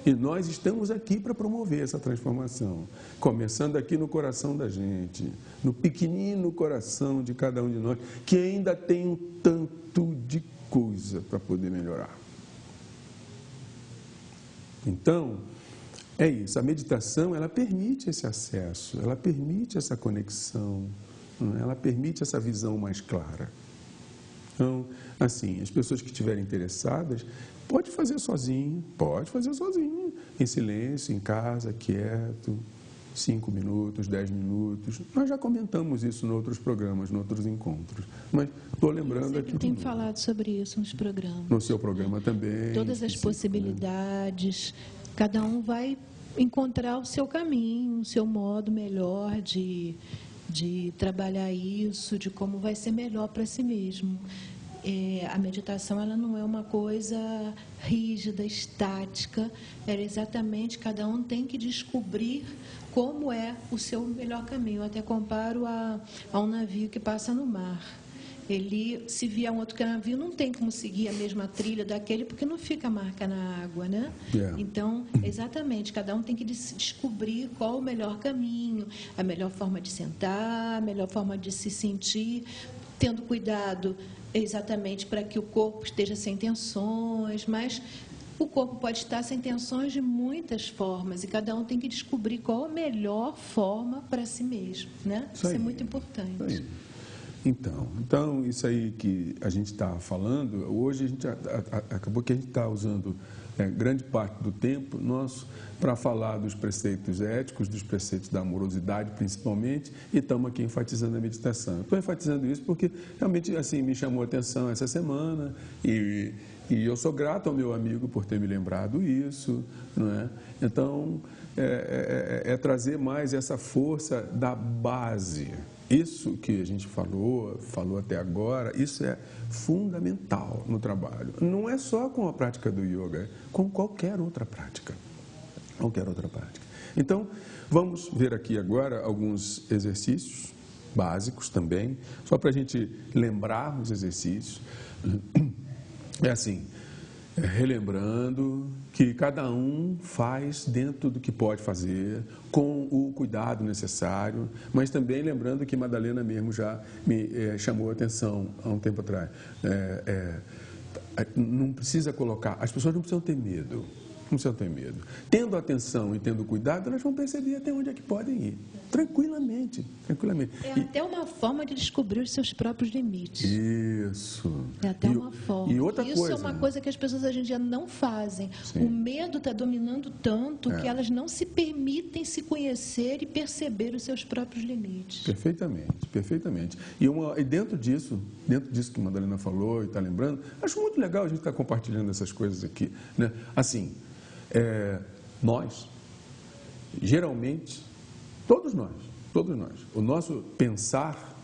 E nós estamos aqui para promover essa transformação, começando aqui no coração da gente, no pequenino coração de cada um de nós, que ainda tem um tanto de coisa para poder melhorar. Então, é isso, a meditação, ela permite esse acesso, ela permite essa conexão, ela permite essa visão mais clara. Então, assim, as pessoas que estiverem interessadas, pode fazer sozinho, em silêncio, em casa, quieto, 5 minutos, 10 minutos. Nós já comentamos isso em outros programas, em outros encontros. Mas estou lembrando aqui. Tem falado sobre isso nos programas. No seu programa também. Todas as possibilidades, cada um vai encontrar o seu caminho, o seu modo melhor de trabalhar isso, de como vai ser melhor para si mesmo. A meditação, ela não é uma coisa rígida, estática, é exatamente, cada um tem que descobrir como é o seu melhor caminho. Eu até comparo a um navio que passa no mar. Ele, se vier um outro navio, não tem como seguir a mesma trilha daquele, porque não fica a marca na água, né? Yeah. Então, exatamente, cada um tem que descobrir qual o melhor caminho, a melhor forma de sentar, a melhor forma de se sentir, tendo cuidado exatamente para que o corpo esteja sem tensões, mas o corpo pode estar sem tensões de muitas formas e cada um tem que descobrir qual a melhor forma para si mesmo, né? Isso é muito importante. Então, isso aí que a gente está falando, hoje a gente acabou que a gente está usando grande parte do tempo nosso para falar dos preceitos éticos, dos preceitos da amorosidade principalmente, e estamos aqui enfatizando a meditação. Estou enfatizando isso porque realmente assim me chamou a atenção essa semana e E eu sou grato ao meu amigo por ter me lembrado isso, não é? Então, é trazer mais essa força da base. Isso que a gente falou até agora, isso é fundamental no trabalho. Não é só com a prática do yoga, é com qualquer outra prática. Qualquer outra prática. Então, vamos ver aqui agora alguns exercícios básicos também, só para a gente lembrar os exercícios. É assim, relembrando que cada um faz dentro do que pode fazer, com o cuidado necessário, mas também lembrando que Madalena mesmo já me chamou a atenção há um tempo atrás. Não precisa colocar, as pessoas não precisam ter medo. Não precisam ter medo. Tendo atenção e tendo cuidado, elas vão perceber até onde é que podem ir. Tranquilamente, tranquilamente. É até uma forma de descobrir os seus próprios limites. Isso. É até uma forma. E outra Isso coisa, é uma coisa que as pessoas hoje em dia não fazem. Sim. O medo está dominando tanto que elas não se permitem se conhecer e perceber os seus próprios limites. Perfeitamente, perfeitamente. E dentro disso que a Madalena falou e está lembrando, acho muito legal a gente estar compartilhando essas coisas aqui, né? Assim, nós, geralmente, todos nós, o nosso pensar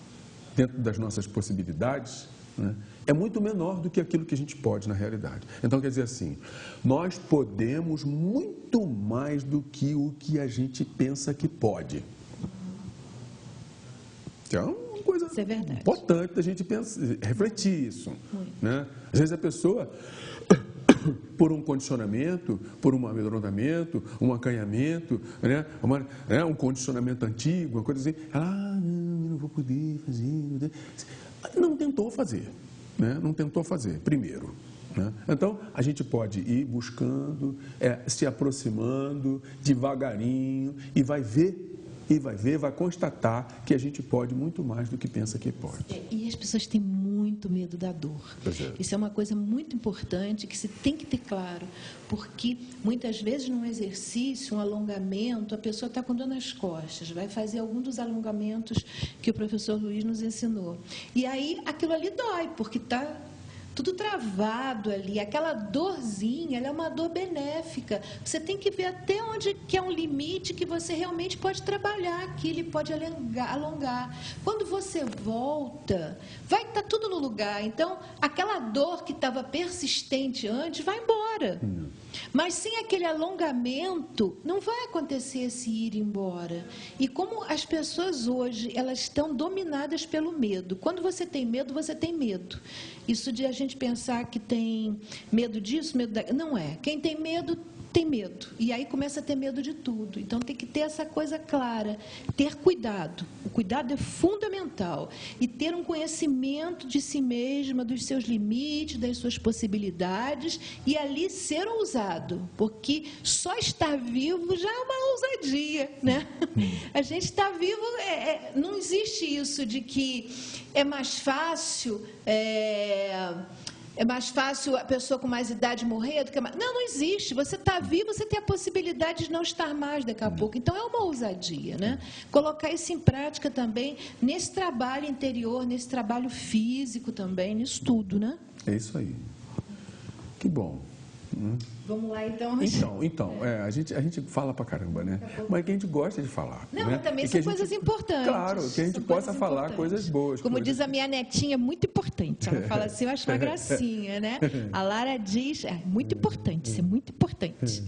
dentro das nossas possibilidades, né, é muito menor do que aquilo que a gente pode na realidade. Então, quer dizer assim, nós podemos muito mais do que o que a gente pensa que pode. Então, é uma coisa importante da gente refletir isso, né? Às vezes a pessoa, por um condicionamento, por um amedrontamento, um acanhamento, né? Um condicionamento antigo, uma coisa assim, não vou poder fazer. Não tentou fazer, né? Não tentou fazer, primeiro. Né? Então, a gente pode ir buscando, se aproximando devagarinho e vai constatar que a gente pode muito mais do que pensa que pode. E as pessoas têm muito medo da dor. Isso é uma coisa muito importante que se tem que ter claro, porque muitas vezes num exercício, um alongamento, a pessoa está com dor nas costas, vai fazer algum dos alongamentos que o professor Luiz nos ensinou. E aí aquilo ali dói, porque está tudo travado ali, aquela dorzinha, ela é uma dor benéfica. Você tem que ver até onde que é um limite que você realmente pode trabalhar, que ele pode alongar. Quando você volta, vai estar tudo no lugar. Então, aquela dor que estava persistente antes vai embora. Mas sem aquele alongamento, não vai acontecer esse ir embora. E como as pessoas hoje, elas estão dominadas pelo medo. Quando você tem medo, você tem medo. Isso de a gente pensar que tem medo disso, medo daquilo, não é. Quem tem medo, tem medo. E aí começa a ter medo de tudo. Então tem que ter essa coisa clara, ter cuidado. O cuidado é fundamental. E ter um conhecimento de si mesma, dos seus limites, das suas possibilidades, e ali ser ousado. Porque só estar vivo já é uma ousadia, né? A gente está vivo, não existe isso de que é mais fácil... É mais fácil a pessoa com mais idade morrer do que... Não existe. Você está vivo, você tem a possibilidade de não estar mais daqui a pouco. Então, é uma ousadia, né? Colocar isso em prática também, nesse trabalho interior, nesse trabalho físico também, nisso tudo, né? É isso aí. Que bom. Vamos lá, então. A gente fala pra caramba, né? Mas que a gente gosta de falar. Não, né? mas também são coisas importantes. Claro, que a gente possa falar coisas boas. Como diz a minha netinha, muito importante. Ela fala assim, eu acho uma gracinha, né? A Lara diz, muito importante, isso é muito importante.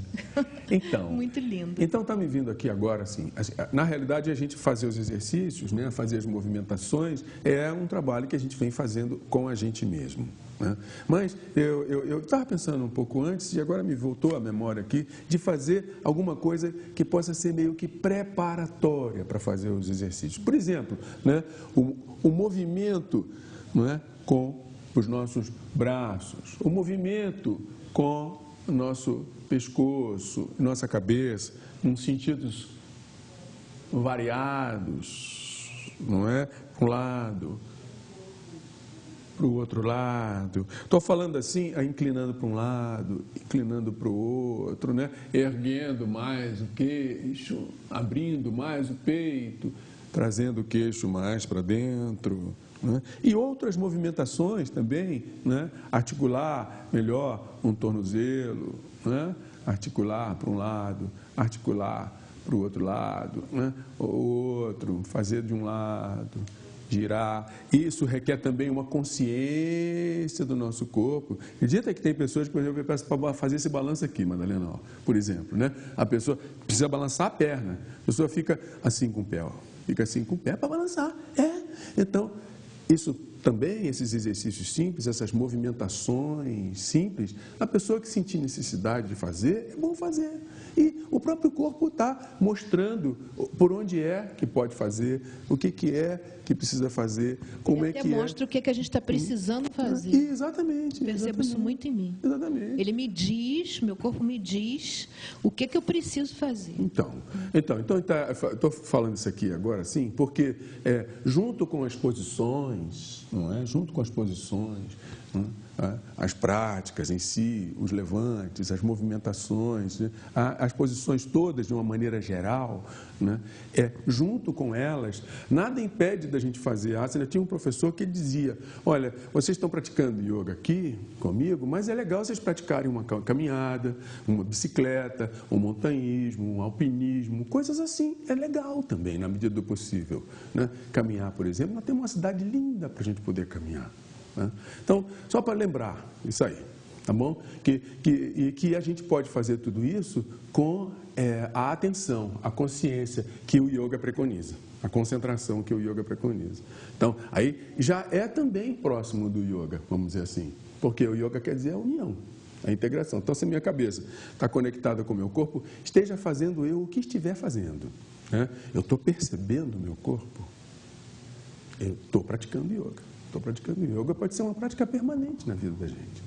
Então, muito lindo. Então, está me vindo aqui agora, assim, na realidade, a gente fazer os exercícios, né, fazer as movimentações, é um trabalho que a gente vem fazendo com a gente mesmo. Né? Mas eu estava pensando um pouco antes, e agora me voltou a memória aqui, de fazer alguma coisa que possa ser meio que preparatória para fazer os exercícios. Por exemplo, né, o movimento, não é, com os nossos braços, o movimento com o nosso pescoço, nossa cabeça, em sentidos variados, não é? Para um lado, para o outro lado. Estou falando assim, inclinando para um lado, inclinando para o outro, né? Erguendo mais o queixo, abrindo mais o peito, trazendo o queixo mais para dentro, né? E outras movimentações também, né? Articular melhor um tornozelo, né? Articular para um lado, articular para o outro lado, né? O outro, fazer de um lado, girar. Isso requer também uma consciência do nosso corpo. Acredita que tem pessoas que, por exemplo, eu peço para fazer esse balanço aqui, Madalena, ó, por exemplo, né? A pessoa precisa balançar a perna, a pessoa fica assim com o pé, ó. Fica assim com o pé para balançar. Então, isso também, esses exercícios simples, essas movimentações simples, a pessoa que sentir necessidade de fazer, é bom fazer. E o próprio corpo está mostrando por onde é que pode fazer, o que é que precisa fazer, como é que é. Mostra o que a gente está precisando fazer. Exatamente. Percebo isso muito em mim. Exatamente. Ele me diz, meu corpo me diz o que eu preciso fazer. Então estou falando isso aqui agora, sim, porque junto com as posições, não é? Junto com as posições, as práticas em si, os levantes, as movimentações, né? As posições todas de uma maneira geral, né? Junto com elas, nada impede da gente fazer asana. Tinha um professor que dizia, olha, vocês estão praticando yoga aqui comigo, mas é legal vocês praticarem uma caminhada, uma bicicleta, um montanhismo, um alpinismo, coisas assim. É legal também, na medida do possível, né? Caminhar, por exemplo, nós temos uma cidade linda para a gente poder caminhar. Então, só para lembrar isso aí, tá bom? Que a gente pode fazer tudo isso com a atenção, a consciência que o yoga preconiza, a concentração que o yoga preconiza. Então, aí já é também próximo do yoga, vamos dizer assim, porque o yoga quer dizer a união, a integração. Então, se a minha cabeça está conectada com o meu corpo, esteja fazendo eu o que estiver fazendo, né? Eu estou percebendo o meu corpo, eu estou praticando yoga. Yoga pode ser uma prática permanente na vida da gente.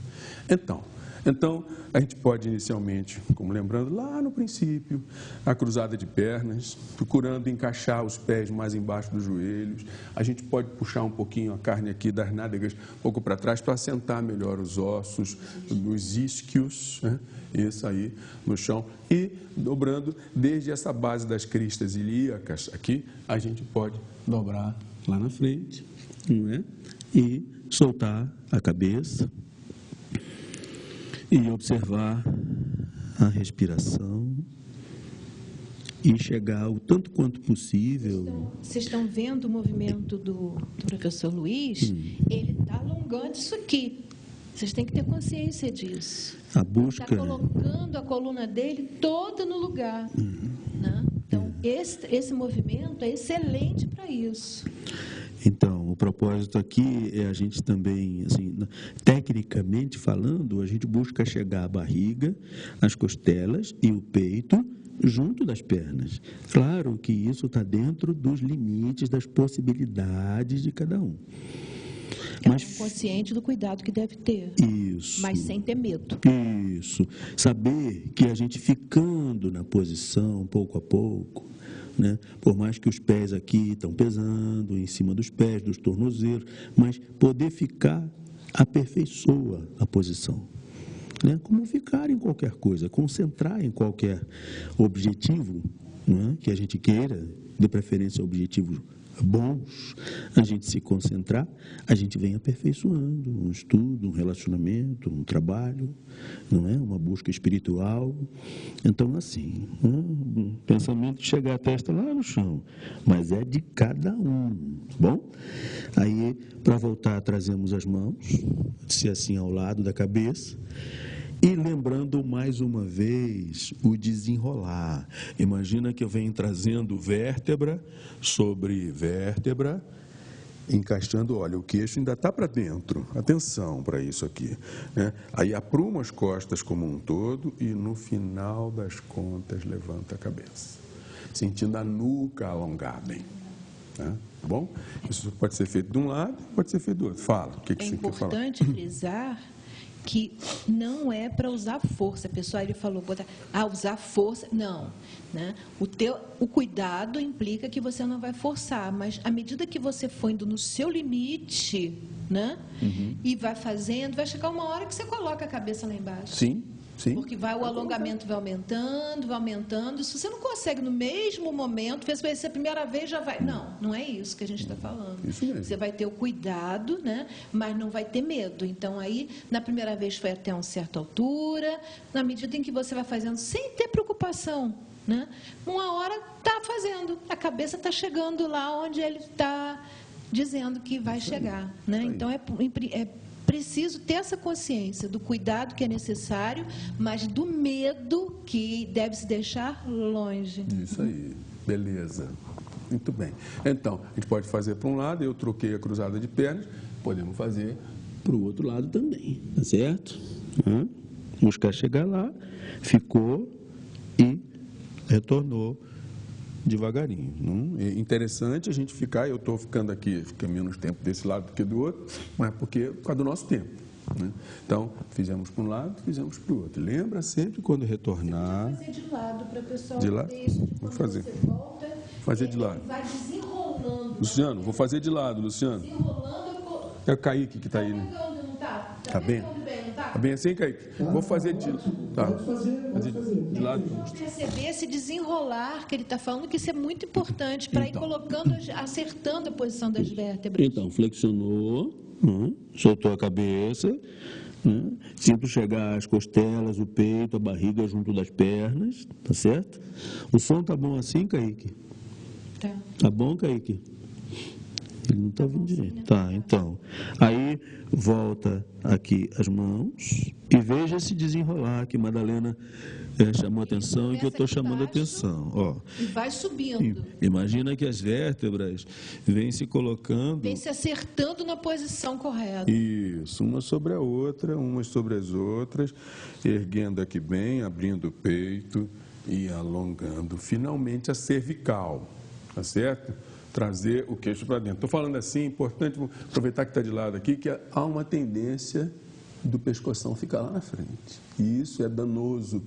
Então, a gente pode inicialmente, como lembrando lá no princípio, a cruzada de pernas, procurando encaixar os pés mais embaixo dos joelhos. A gente pode puxar um pouquinho a carne aqui das nádegas, um pouco para trás, para assentar melhor os ossos, os isquios, né? Isso aí, no chão. E dobrando desde essa base das cristas ilíacas aqui, a gente pode dobrar lá na frente, não é? E soltar a cabeça e observar a respiração e chegar o tanto quanto possível. Vocês estão vendo o movimento do professor Luiz? Ele está alongando isso aqui. Vocês têm que ter consciência disso. A busca... Está colocando a coluna dele toda no lugar. Né? Então, esse movimento é excelente para isso. Então, o propósito aqui é a gente também, assim, tecnicamente falando, a gente busca chegar à barriga, às costelas e o peito junto das pernas. Claro que isso está dentro dos limites, das possibilidades de cada um. Mas consciente do cuidado que deve ter. Isso. Mas sem ter medo. Isso. Saber que a gente ficando na posição, pouco a pouco, né? Por mais que os pés aqui estão pesando, em cima dos pés, dos tornozelos, mas poder ficar aperfeiçoa a posição. Né? Como ficar em qualquer coisa, concentrar em qualquer objetivo, né? Que a gente queira, de preferência objetivos bons, a gente se concentrar, a gente vem aperfeiçoando um estudo, um relacionamento, um trabalho, não é? Uma busca espiritual. Então, assim, o pensamento de chegar a testa lá no chão, mas é de cada um, tá bom? Aí, para voltar, trazemos as mãos, se assim ao lado da cabeça. E lembrando mais uma vez o desenrolar. Imagina que eu venho trazendo vértebra sobre vértebra, encaixando, olha, o queixo ainda está para dentro. Atenção para isso aqui, né? Aí apruma as costas como um todo e no final das contas levanta a cabeça, sentindo a nuca alongar bem. Né? Tá bom? Isso pode ser feito de um lado, pode ser feito do outro. Fala, o que você quer falar? É importante frisar que não é para usar força. A pessoa, ele falou, usar força. Não. Né? O cuidado implica que você não vai forçar, mas à medida que você for indo no seu limite, né? E vai fazendo, vai chegar uma hora que você coloca a cabeça lá embaixo. Sim. Sim. Porque o alongamento vai aumentando. Se você não consegue no mesmo momento, fez a primeira vez, já vai. Não, não é isso que a gente está falando. Isso mesmo. Você vai ter o cuidado, né? Mas não vai ter medo. Então, aí, na primeira vez foi até uma certa altura, na medida em que você vai fazendo sem ter preocupação, né? Uma hora está fazendo, a cabeça está chegando lá onde ele está dizendo que vai chegar, né? Então, é preciso ter essa consciência do cuidado que é necessário, mas do medo que deve se deixar longe. Isso aí, beleza. Muito bem. Então, a gente pode fazer para um lado, eu troquei a cruzada de pernas, podemos fazer para o outro lado também, tá certo? Buscar chegar lá, ficou e retornou devagarinho. Não? É interessante a gente ficar, eu estou ficando aqui, fica menos tempo desse lado do que do outro, mas por causa do nosso tempo. Né? Então, fizemos para um lado, fizemos para o outro. Lembra sempre quando retornar. Fazer de lado para o pessoal. De lado? Vou fazer. Fazer de lado. Vai desenrolando. Luciano, vou fazer de lado, Luciano. Desenrolando. É o Kaique que está aí, né? Tá bem? Tá bem assim, Kaique? Vou fazer de... Tá. Fazer de lado. Perceber esse desenrolar que ele está falando, que isso é muito importante para ir colocando, acertando a posição das vértebras. Então, flexionou, soltou a cabeça, sinto chegar as costelas, o peito, a barriga junto das pernas, tá certo? O som tá bom assim, Kaique? Tá. Tá bom, Kaique? Ele não está ouvindo direito. Tá, então. Aí, volta aqui as mãos e veja se desenrolar, que Madalena chamou a atenção e que eu estou chamando a atenção. Ó. E vai subindo. Imagina que as vértebras vêm se colocando... Vem se acertando na posição correta. Isso, uma sobre a outra, umas sobre as outras, erguendo aqui bem, abrindo o peito e alongando. Finalmente a cervical, tá certo? Trazer o queixo para dentro. Estou falando assim, importante aproveitar que está de lado aqui, que há uma tendência do pescoção ficar lá na frente. E isso é danoso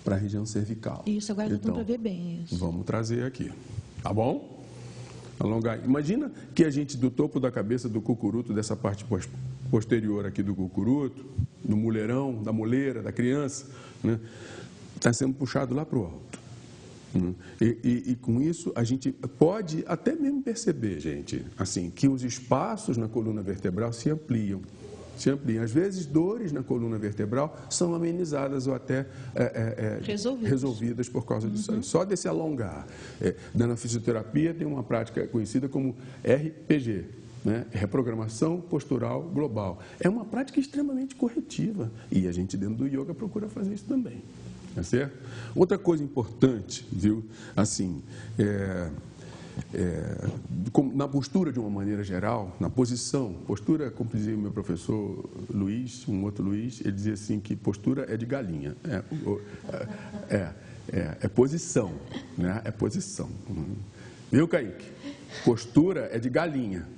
para a região cervical. Isso, agora então, dá para ver bem isso. Vamos trazer aqui. Tá bom? Alongar. Imagina que a gente, do topo da cabeça do cucuruto, dessa parte posterior aqui do cucuruto, do mulherão, da moleira, da criança, né, está sendo puxado lá para o alto. E com isso a gente pode até mesmo perceber, gente, assim, que os espaços na coluna vertebral se ampliam. Às vezes, dores na coluna vertebral são amenizadas ou até resolvidas por causa disso aí. Só desse alongar. Na fisioterapia tem uma prática conhecida como RPG, né? Reprogramação postural global. É uma prática extremamente corretiva e a gente dentro do yoga procura fazer isso também. Tá certo? Outra coisa importante, viu? Assim, na postura de uma maneira geral, na posição, postura, como dizia o meu professor Luiz, um outro Luiz, ele dizia assim que postura é de galinha. É posição, né? É posição. Viu, Kaique? Postura é de galinha.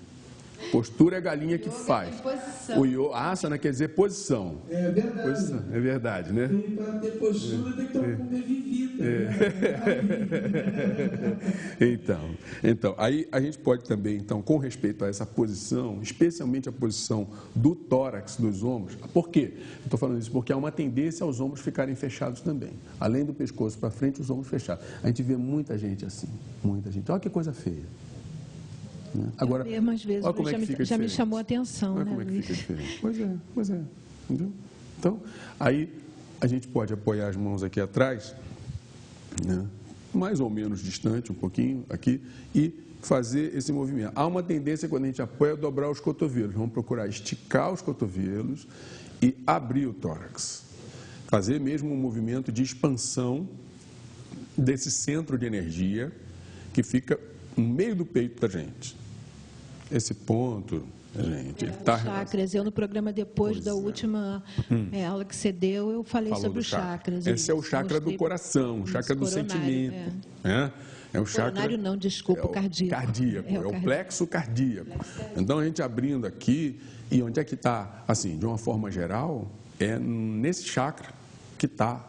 Postura é a galinha que faz. O asana quer dizer posição. É verdade. Posição. É verdade, né? Para ter postura tem que comer vivida. Então, aí a gente pode também, então, com respeito a essa posição, especialmente a posição do tórax, dos ombros. Por quê? Eu estou falando isso porque há uma tendência aos ombros ficarem fechados também. Além do pescoço para frente, os ombros fechados. A gente vê muita gente assim, muita gente. Olha que coisa feia. Agora, umas vezes, olha como é que fica já me chamou a atenção, olha né, como é que Luiz? fica diferente. Pois é. Entendeu? Então, aí a gente pode apoiar as mãos aqui atrás, né, mais ou menos distante, um pouquinho aqui, e fazer esse movimento. Há uma tendência, quando a gente apoia, a dobrar os cotovelos. Vamos procurar esticar os cotovelos e abrir o tórax. Fazer mesmo um movimento de expansão desse centro de energia que fica no meio do peito da gente. Esse ponto, gente, ele está... Chakras. Eu, no programa depois da última aula que você deu, eu falei sobre os chakras. Esse é o chakra do coração, o chakra do sentimento. É o chakra... Coronário não, desculpa, o cardíaco. É o plexo cardíaco. Então, a gente abrindo aqui, e onde é que está, assim, de uma forma geral, é nesse chakra que está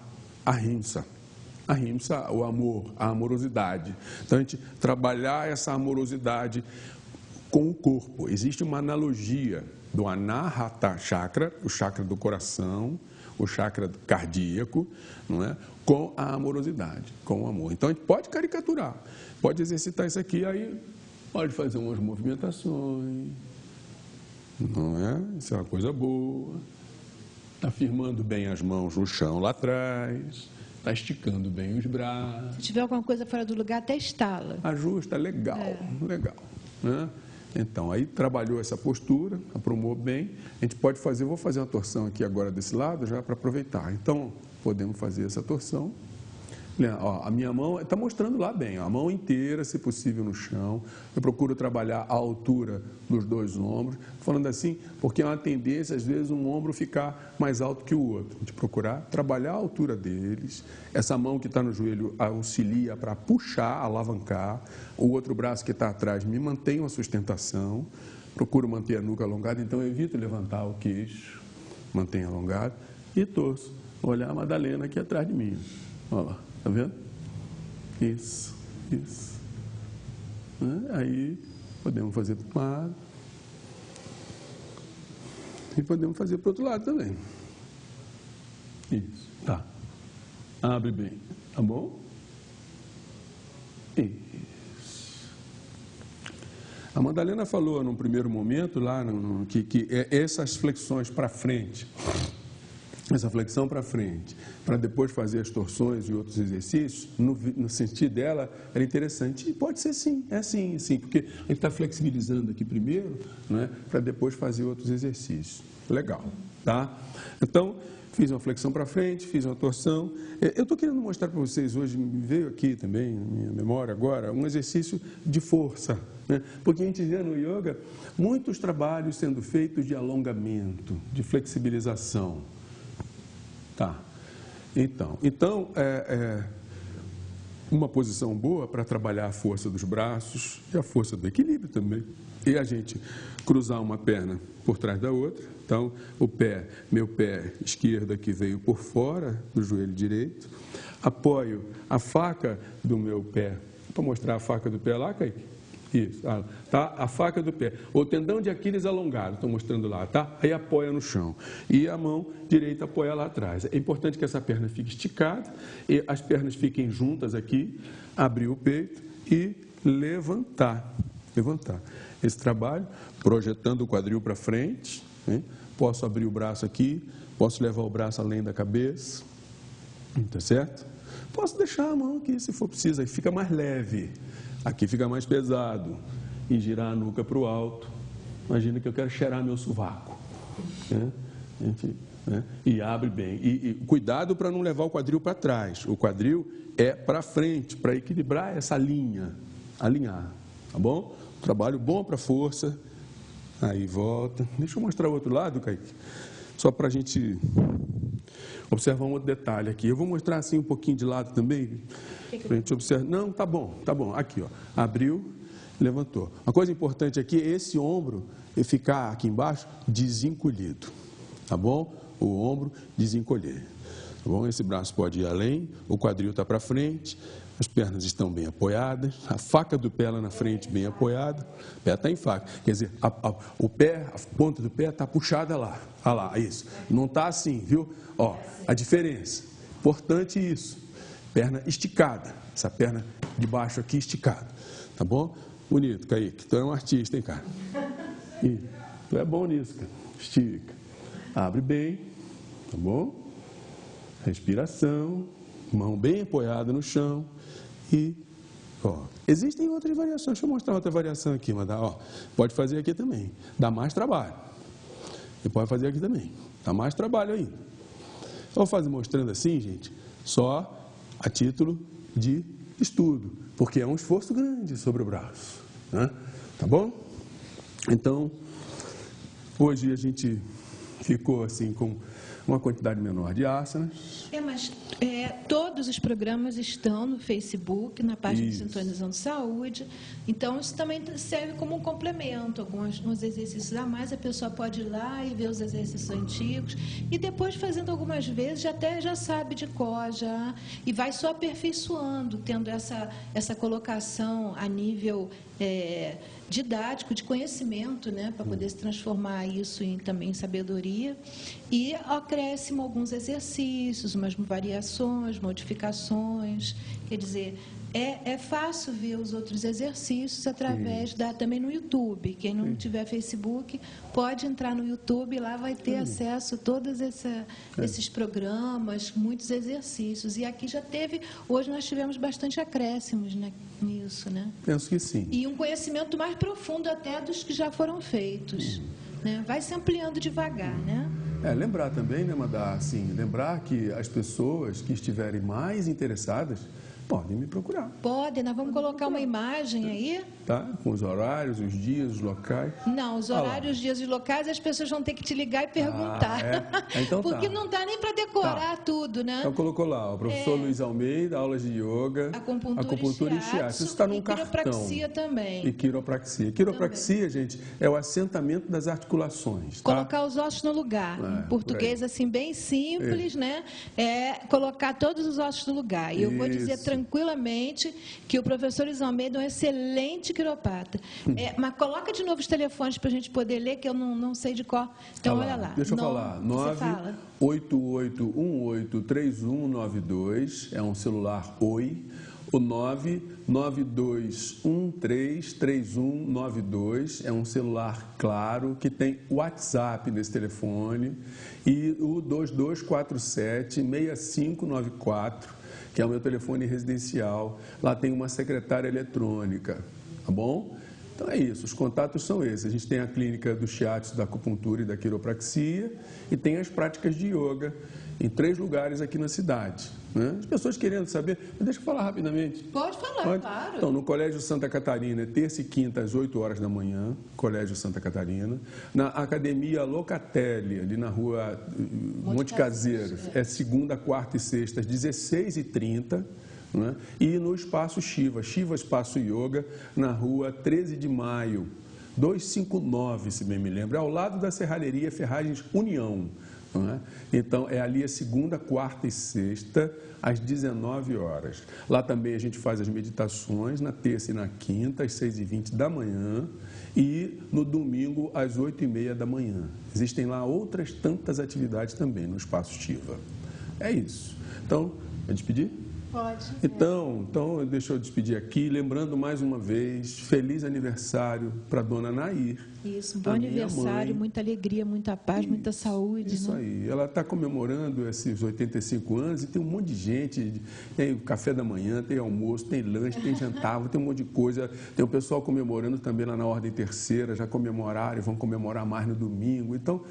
a rimsa. A rimsa, o amor, a amorosidade. Então, a gente trabalhar essa amorosidade com o corpo. Existe uma analogia do Anahata Chakra, o chakra do coração, o chakra cardíaco, não é? Com a amorosidade, com o amor. Então, a gente pode caricaturar, pode exercitar isso aqui, aí pode fazer umas movimentações, não é? Isso é uma coisa boa. Está firmando bem as mãos no chão lá atrás, está esticando bem os braços. Se tiver alguma coisa fora do lugar, até estala. Ajusta, legal, legal. Né? Então, aí trabalhou essa postura, aprumou bem. A gente pode fazer, vou fazer uma torção aqui agora desse lado, já para aproveitar. Então, podemos fazer essa torção. Ó, a minha mão está mostrando lá bem, ó, a mão inteira, se possível, no chão. Eu procuro trabalhar a altura dos dois ombros. Falando assim, porque é uma tendência, às vezes, um ombro ficar mais alto que o outro. A gente procurar trabalhar a altura deles. Essa mão que está no joelho auxilia para puxar, alavancar. O outro braço que está atrás me mantém uma sustentação. Procuro manter a nuca alongada, então eu evito levantar o queixo. Mantenho alongado e torço. Olhar a Madalena aqui atrás de mim. Olha lá. Está vendo? Isso, isso. Aí, podemos fazer para um lado. E podemos fazer para o outro lado também. Isso, tá. Abre bem, tá bom? Isso. A Madalena falou num primeiro momento lá que essas flexões para frente, essa flexão para frente, para depois fazer as torções e outros exercícios, no sentido dela, era interessante. E pode ser sim, é sim, sim, porque a gente está flexibilizando aqui primeiro, né, para depois fazer outros exercícios. Legal, tá? Então, fiz uma flexão para frente, fiz uma torção. Eu estou querendo mostrar para vocês hoje, me veio aqui também, na minha memória agora, um exercício de força, né? Porque a gente vê no yoga muitos trabalhos sendo feitos de alongamento, de flexibilização. Tá. Então uma posição boa para trabalhar a força dos braços e a força do equilíbrio também. E a gente cruzar uma perna por trás da outra. Então, meu pé esquerdo aqui veio por fora do joelho direito. Apoio a faca do meu pé. Para mostrar a faca do pé lá, Kaique? Isso, tá? A faca do pé. O tendão de Aquiles alongado, estou mostrando lá, tá? Aí apoia no chão. E a mão direita apoia lá atrás. É importante que essa perna fique esticada e as pernas fiquem juntas aqui, abrir o peito e levantar. Levantar. Esse trabalho, projetando o quadril para frente, né? Posso abrir o braço aqui, posso levar o braço além da cabeça, tá certo? Posso deixar a mão aqui, se for preciso, aí fica mais leve. Aqui fica mais pesado. E girar a nuca para o alto. Imagina que eu quero cheirar meu sovaco. Né? E abre bem. E cuidado para não levar o quadril para trás. O quadril é para frente, para equilibrar essa linha. Alinhar. Tá bom? Trabalho bom para força. Aí volta. Deixa eu mostrar o outro lado, Kaique. Só para a gente observar um outro detalhe aqui. Eu vou mostrar assim um pouquinho de lado também, para a gente observar. Não, tá bom. Aqui, ó. Abriu, levantou. Uma coisa importante aqui é esse ombro ficar aqui embaixo desencolhido. Tá bom? O ombro desencolher. Tá bom? Esse braço pode ir além, o quadril está para frente, as pernas estão bem apoiadas, a faca do pé lá na frente bem apoiada, o pé está em faca. Quer dizer, o pé, a ponta do pé está puxada lá. Olha lá, isso. Não está assim, viu? Ó, a diferença. Importante isso. Perna esticada. Essa perna de baixo aqui esticada. Tá bom? Bonito, Kaique. Tu é um artista, hein, cara? E tu é bom nisso, cara. Estica. Abre bem. Tá bom? Respiração. Mão bem apoiada no chão. E, ó. Existem outras variações. Deixa eu mostrar outra variação aqui, Madá. Ó, pode fazer aqui também. Dá mais trabalho. E pode fazer aqui também. Dá mais trabalho ainda. Eu vou fazer mostrando assim, gente, só a título de estudo, porque é um esforço grande sobre o braço, né? Tá bom? Então, hoje a gente ficou assim com uma quantidade menor de asanas. Mas todos os programas estão no Facebook, na página de Sintonizando Saúde. Então, isso também serve como um complemento. Alguns exercícios a mais, a pessoa pode ir lá e ver os exercícios antigos. E depois, fazendo algumas vezes, já sabe de cor, e vai só aperfeiçoando, tendo essa colocação a nível didático, de conhecimento, né, para poder se transformar isso também em sabedoria. E acréscimo alguns exercícios, umas variações, modificações. Quer dizer, é fácil ver os outros exercícios através também no YouTube. Quem não tiver Facebook, pode entrar no YouTube, lá vai ter acesso a todos esses programas, muitos exercícios. E aqui hoje nós tivemos bastante acréscimos, né, nisso, né? Penso que sim. E um conhecimento mais profundo até dos que já foram feitos. Né? Vai se ampliando devagar, né? Lembrar também, né, Madá, assim, lembrar que as pessoas que estiverem mais interessadas podem me procurar. Podem, nós vamos colocar uma imagem aí. Tá? Com os horários, os dias, os locais. Não, os horários, os dias e os locais, as pessoas vão ter que te ligar e perguntar. Então porque não dá nem para decorar tudo, né? Então colocou lá, o professor Luiz Almeida, aulas de yoga, acupuntura e shiatsu. Isso está num cartão. E quiropraxia também. E quiropraxia. Quiropraxia, gente, é o assentamento das articulações. Tá? Colocar os ossos no lugar. Em português, assim, bem simples, né? Colocar todos os ossos no lugar. E eu vou dizer tranquilamente que o professor Luiz Almeida é um excelente quiropata. Mas coloca de novo os telefones para a gente poder ler, que eu não sei de qual. Então, olha lá. Deixa eu falar. 988183192 é um celular Oi. O 992133192 é um celular Claro, que tem WhatsApp nesse telefone. E o 2247-6594, que é o meu telefone residencial. Lá tem uma secretária eletrônica, tá bom? Então é isso, os contatos são esses. A gente tem a clínica do shiatsu, da acupuntura e da quiropraxia e tem as práticas de yoga em 3 lugares aqui na cidade. Né? As pessoas querendo saber, mas deixa eu falar rapidamente. Pode falar, claro. Então, no Colégio Santa Catarina, é terça e quinta às 8 horas da manhã, Colégio Santa Catarina. Na Academia Locatelli, ali na rua Monte Caseiros, é segunda, quarta e sexta às 16h30. Né? E no Espaço Shiva Espaço Yoga, na rua 13 de maio, 259, se bem me lembro, ao lado da Serralheria Ferragens União. Né? Então, é ali a segunda, quarta e sexta, às 19 horas. Lá também a gente faz as meditações, na terça e na quinta, às 6h20 da manhã, e no domingo, às 8h30 da manhã. Existem lá outras tantas atividades também no Espaço Shiva. É isso. Então, vai despedir? Pode. Então, deixa eu despedir aqui, lembrando mais uma vez, feliz aniversário para a dona Nair. Isso, bom aniversário, muita alegria, muita paz, muita saúde. Isso, né? Aí, ela está comemorando esses 85 anos e tem um monte de gente, tem café da manhã, tem almoço, tem lanche, tem jantar, tem um monte de coisa. Tem o pessoal comemorando também lá na Ordem Terceira, já comemoraram e vão comemorar mais no domingo. Então,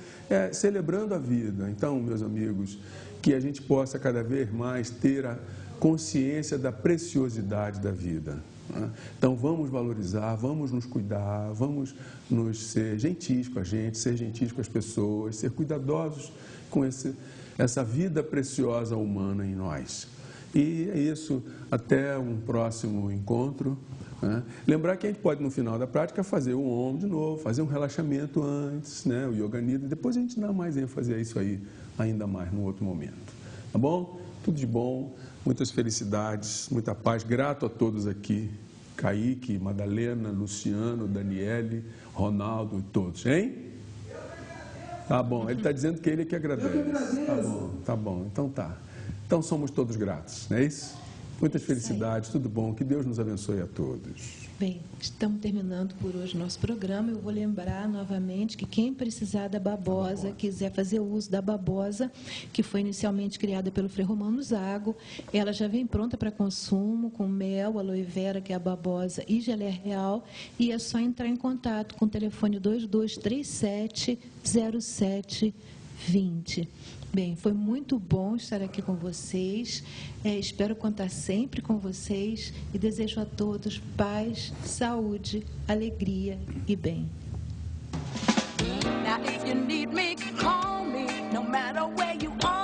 celebrando a vida. Então, meus amigos, que a gente possa cada vez mais ter a consciência da preciosidade da vida. Né? Então, vamos valorizar, vamos nos cuidar, vamos nos ser gentis com a gente, ser gentis com as pessoas, ser cuidadosos com essa vida preciosa humana em nós. E é isso, até um próximo encontro. Né? Lembrar que a gente pode, no final da prática, fazer o Om de novo, fazer um relaxamento antes, né? O Yoga Nidra, depois a gente dá mais ênfase a isso aí, ainda mais, no outro momento. Tá bom? Tudo de bom, muitas felicidades, muita paz. Grato a todos aqui, Kaique, Madalena, Luciano, Daniele, Ronaldo e todos, hein? Tá bom, ele está dizendo que ele que agradece. Tá bom, então tá. Então somos todos gratos, não é isso? Muitas felicidades, tudo bom, que Deus nos abençoe a todos. Bem, estamos terminando por hoje nosso programa. Eu vou lembrar novamente que quem precisar da babosa, quiser fazer uso da babosa, que foi inicialmente criada pelo Frei Romano Zago, ela já vem pronta para consumo, com mel, aloe vera, que é a babosa, e gelé real, e é só entrar em contato com o telefone 2237-0720. Bem, foi muito bom estar aqui com vocês. Espero contar sempre com vocês e desejo a todos paz, saúde, alegria e bem. Now if you need me, call me, no matter where you are.